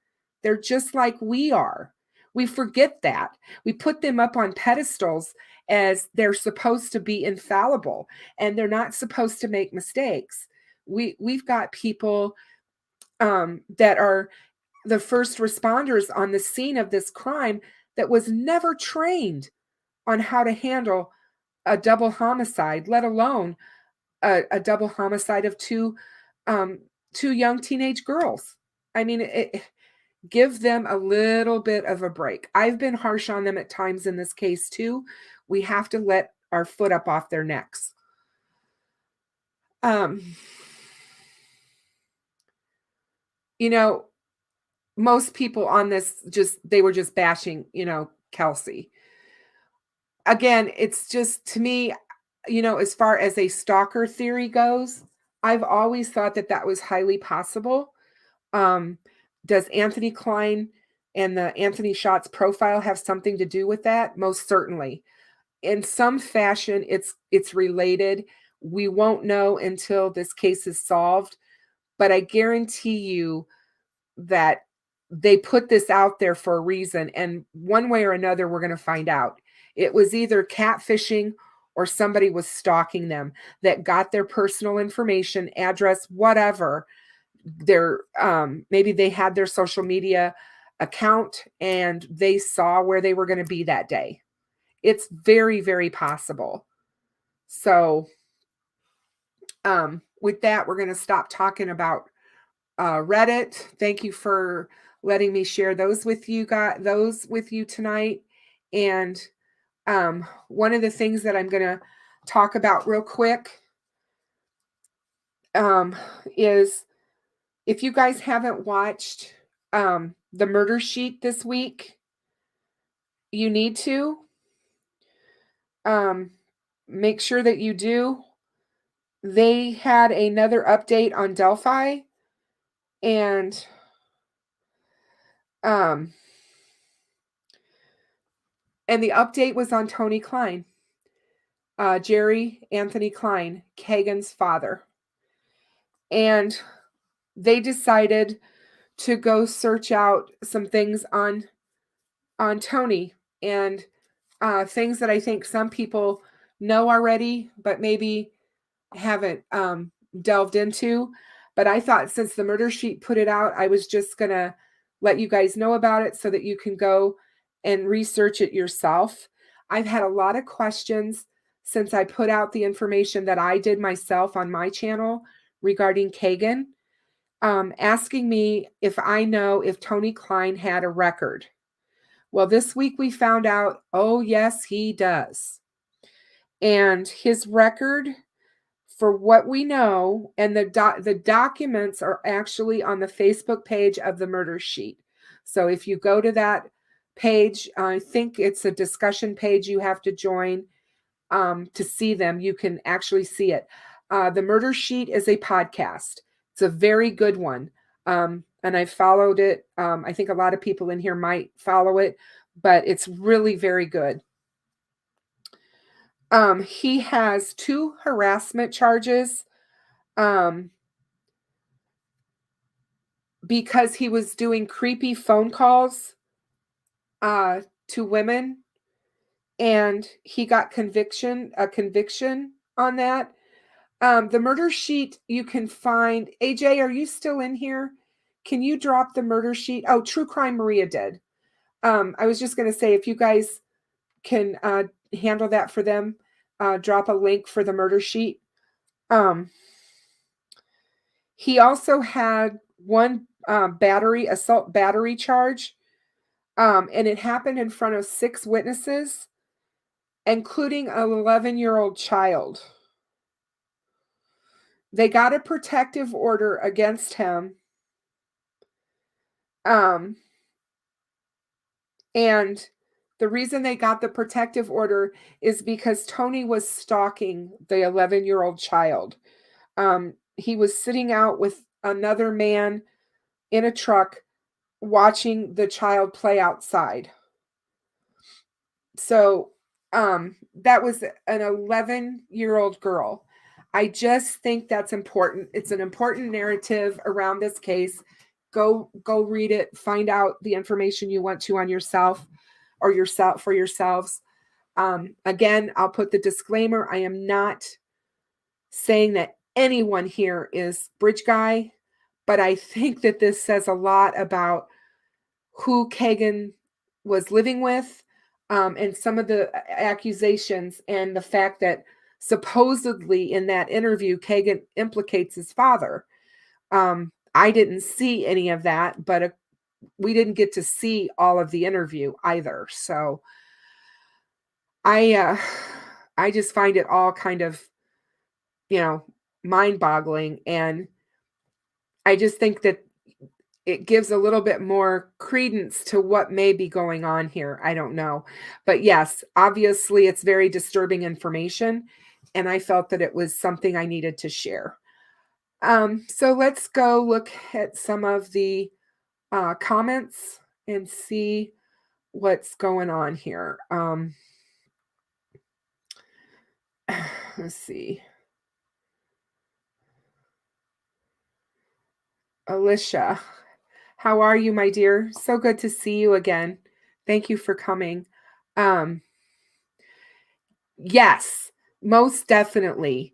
They're just like we are. We forget that. We put them up on pedestals as they're supposed to be infallible, and they're not supposed to make mistakes. We've got people that are the first responders on the scene of this crime that was never trained on how to handle a double homicide, let alone a double homicide of two young teenage girls. I mean, give them a little bit of a break. I've been harsh on them at times in this case too. We have to let our foot up off their necks. most people on this they were just bashing, Kelsey. Again, it's just, to me, as far as a stalker theory goes, I've always thought that that was highly possible. Does Anthony Kline and the Anthony Shots profile have something to do with that? Most certainly. In some fashion, it's related. We won't know until this case is solved, but I guarantee you that they put this out there for a reason, and one way or another, we're going to find out. It was either catfishing or somebody was stalking them that got their personal information, address, whatever. Maybe they had their social media account and they saw where they were going to be that day. It's very, very possible. So, with that, we're going to stop talking about Reddit. Thank you for letting me share those with you tonight. And one of the things that I'm going to talk about real quick is, if you guys haven't watched the Murder Sheet this week, you need to make sure that you do. They had another update on Delphi, and the update was on Tony Kline, Jerry Anthony Kline, Kagan's father. And they decided to go search out some things on Tony, and things that I think some people know already, but maybe haven't delved into. But I thought, since the Murder Sheet put it out, I was just going to let you guys know about it so that you can go and research it yourself. I've had a lot of questions since I put out the information that I did myself on my channel regarding Kagan, asking me if I know if Tony Kline had a record. Well, this week we found out, oh yes, he does. And his record, for what we know, and the documents are actually on the Facebook page of the Murder Sheet. So if you go to that page, I think it's a discussion page you have to join to see them. You can actually see it. The Murder Sheet is a podcast. It's a very good one. And I followed it. I think a lot of people in here might follow it, but it's really very good. He has 2 harassment charges because he was doing creepy phone calls to women, and he got a conviction on that. The Murder Sheet you can find. AJ, are you still in here? Can you drop the Murder Sheet? Oh, True Crime Maria did. I was just going to say, if you guys can handle that for them, drop a link for the Murder Sheet. He also had one assault battery charge, and it happened in front of 6 witnesses, including an 11-year-old child. They got a protective order against him, and the reason they got the protective order is because Tony was stalking the 11-year-old child. He was sitting out with another man in a truck watching the child play outside. So that was an 11-year-old girl. I just think that's important. It's an important narrative around this case. Go read it. Find out the information you want to on yourself or for yourselves. Again, I'll put the disclaimer. I am not saying that anyone here is bridge guy, but I think that this says a lot about who Kagan was living with, and some of the accusations, and the fact that supposedly in that interview, Kagan implicates his father. I didn't see any of that, but we didn't get to see all of the interview either. So I just find it all kind of, mind-boggling. And I just think that it gives a little bit more credence to what may be going on here. I don't know. But yes, obviously it's very disturbing information, and I felt that it was something I needed to share. So let's go look at some of the comments and see what's going on here. Let's see. Alicia, how are you, my dear? So good to see you again. Thank you for coming. Yes, most definitely.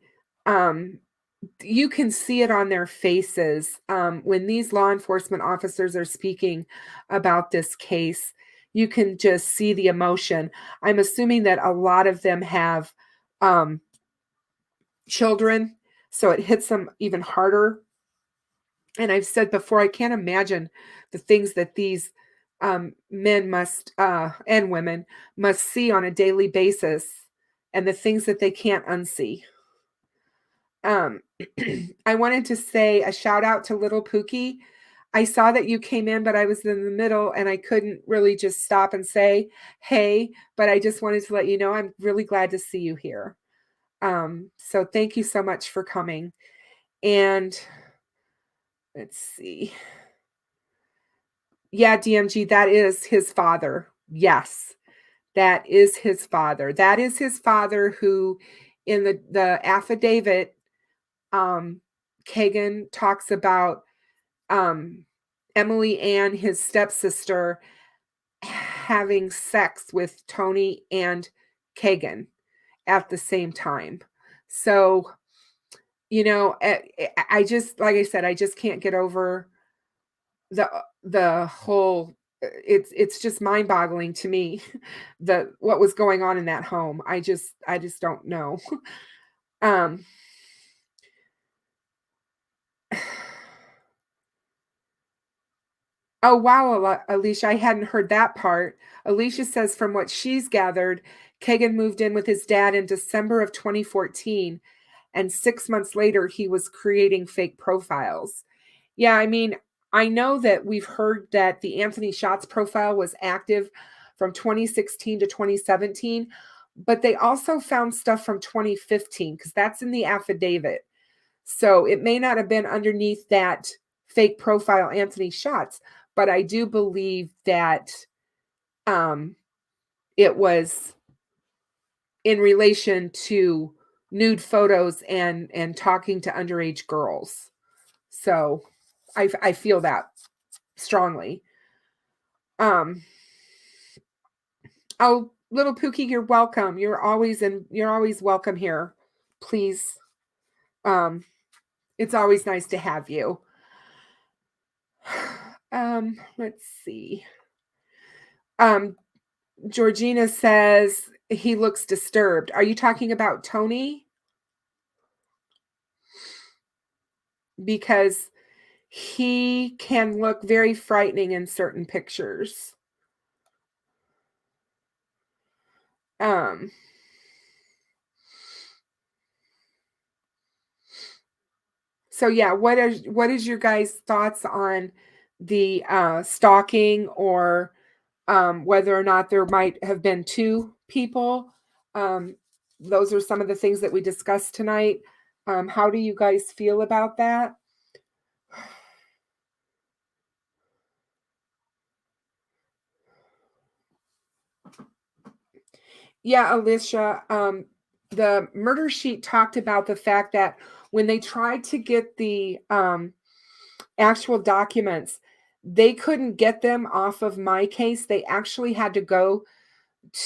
You can see it on their faces when these law enforcement officers are speaking about this case. You can just see the emotion. I'm assuming that a lot of them have children, so it hits them even harder. And I've said before, I can't imagine the things that these men must and women must see on a daily basis, and the things that they can't unsee. I wanted to say a shout out to Little Pookie. I saw that you came in, but I was in the middle and I couldn't really just stop and say, hey, but I just wanted to let you know I'm really glad to see you here. So thank you so much for coming. And let's see. Yeah, DMG, that is his father. Yes, that is his father. That is his father who, in the affidavit, Kagan talks about Emily Ann, his stepsister, having sex with Tony and Kagan at the same time. So, I just, like I said, I just can't get over the whole. It's just mind-boggling to me what was going on in that home. I just don't know. Oh, wow, Alicia, I hadn't heard that part. Alicia says from what she's gathered, Kagan moved in with his dad in December of 2014, and 6 months later, he was creating fake profiles. Yeah, I mean, I know that we've heard that the Anthony Schatz profile was active from 2016 to 2017, but they also found stuff from 2015 because that's in the affidavit. So it may not have been underneath that fake profile Anthony Schatz, but I do believe that it was in relation to nude photos and talking to underage girls. So I feel that strongly. Oh, Little Pookie, you're welcome. You're always welcome here. Please. It's always nice to have you. Let's see. Georgina says he looks disturbed. Are you talking about Tony? Because he can look very frightening in certain pictures. So yeah, what is your guys' thoughts on the stalking, or whether or not there might have been two people? Those are some of the things that we discussed tonight. How do you guys feel about that? Yeah, Alicia, the murder sheet talked about the fact that when they tried to get the actual documents, they couldn't get them off of my case. They actually had to go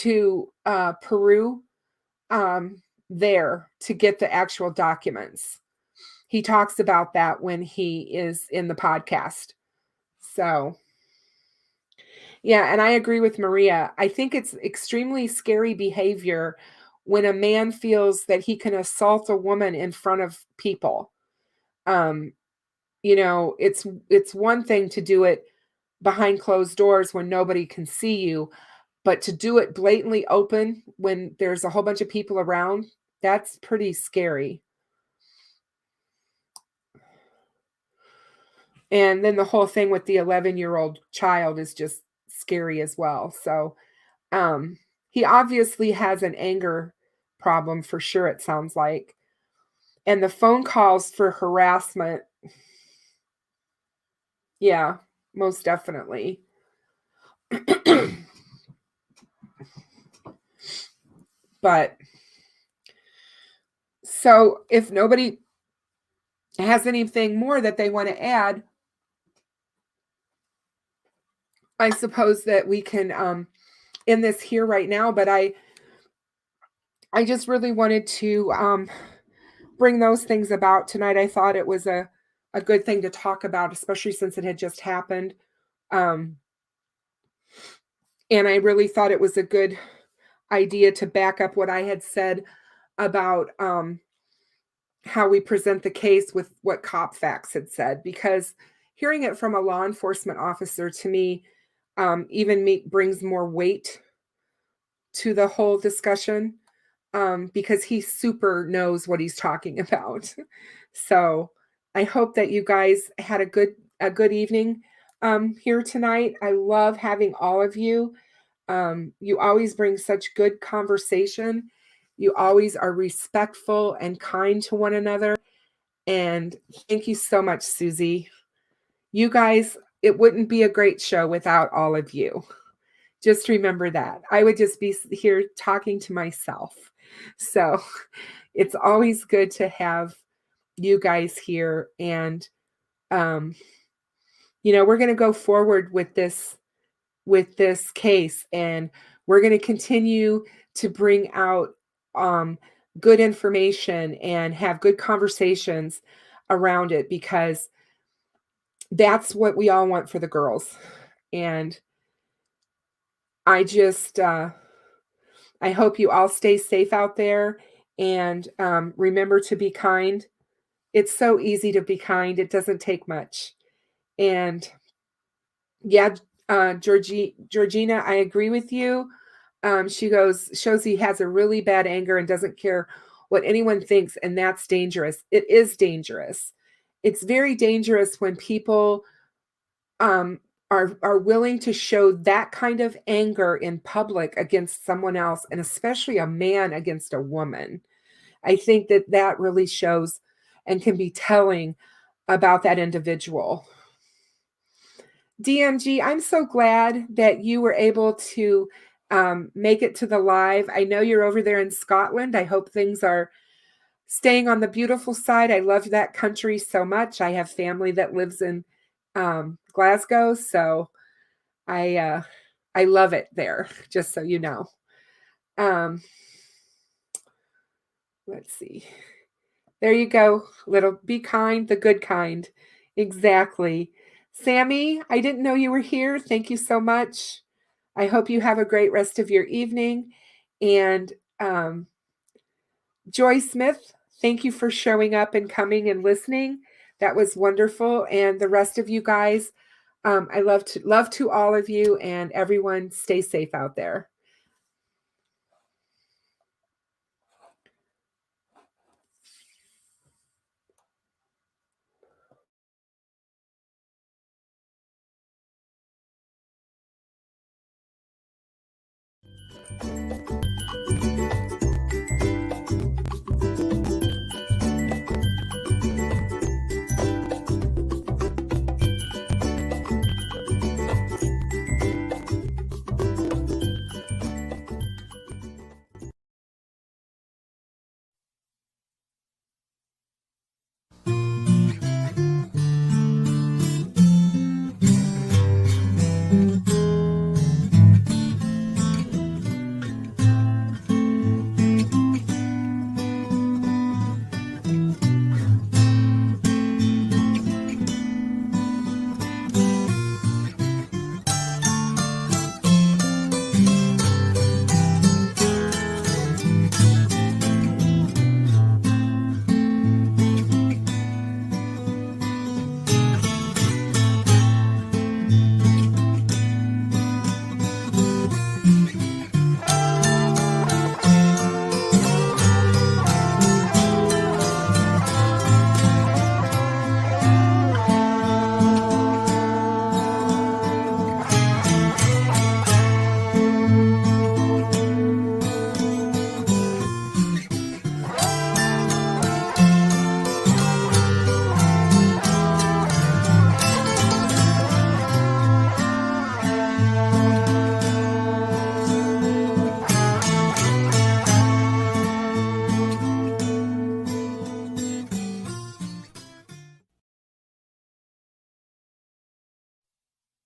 to Peru there to get the actual documents. He talks about that when he is in the podcast. So, yeah, and I agree with Maria. I think it's extremely scary behavior when a man feels that he can assault a woman in front of people. It's one thing to do it behind closed doors when nobody can see you, but to do it blatantly open when there's a whole bunch of people around, that's pretty scary. And then the whole thing with the 11-year-old child is just scary as well. So he obviously has an anger problem for sure, it sounds like. And the phone calls for harassment, yeah, most definitely. But so if nobody has anything more that they want to add, I suppose that we can end this here right now. But I just really wanted to bring those things about tonight. I thought it was a good thing to talk about, especially since it had just happened. And I really thought it was a good idea to back up what I had said about how we present the case with what Cop Facts had said, because hearing it from a law enforcement officer to me brings more weight to the whole discussion, because he super knows what he's talking about. So I hope that you guys had a good evening here tonight. I love having all of you. You always bring such good conversation. You always are respectful and kind to one another. And thank you so much, Susie. You guys, it wouldn't be a great show without all of you. Just remember that. I would just be here talking to myself. So it's always good to have you guys here. And, we're going to go forward with this case, and we're going to continue to bring out good information and have good conversations around it, because that's what we all want for the girls. And I just I hope you all stay safe out there, and remember to be kind. It's so easy to be kind. It doesn't take much. And yeah, Georgina, I agree with you. She shows he has a really bad anger and doesn't care what anyone thinks, and that's dangerous. It is dangerous. It's very dangerous when people are willing to show that kind of anger in public against someone else, and especially a man against a woman. I think that really shows and can be telling about that individual. DMG, I'm so glad that you were able to make it to the live. I know you're over there in Scotland. I hope things are staying on the beautiful side. I love that country so much. I have family that lives in Glasgow, so I love it there, just so you know. Let's see. There you go. Be kind, the good kind. Exactly. Sammy, I didn't know you were here. Thank you so much. I hope you have a great rest of your evening. And Joy Smith, thank you for showing up and coming and listening. That was wonderful. And the rest of you guys, I love to all of you, and everyone stay safe out there.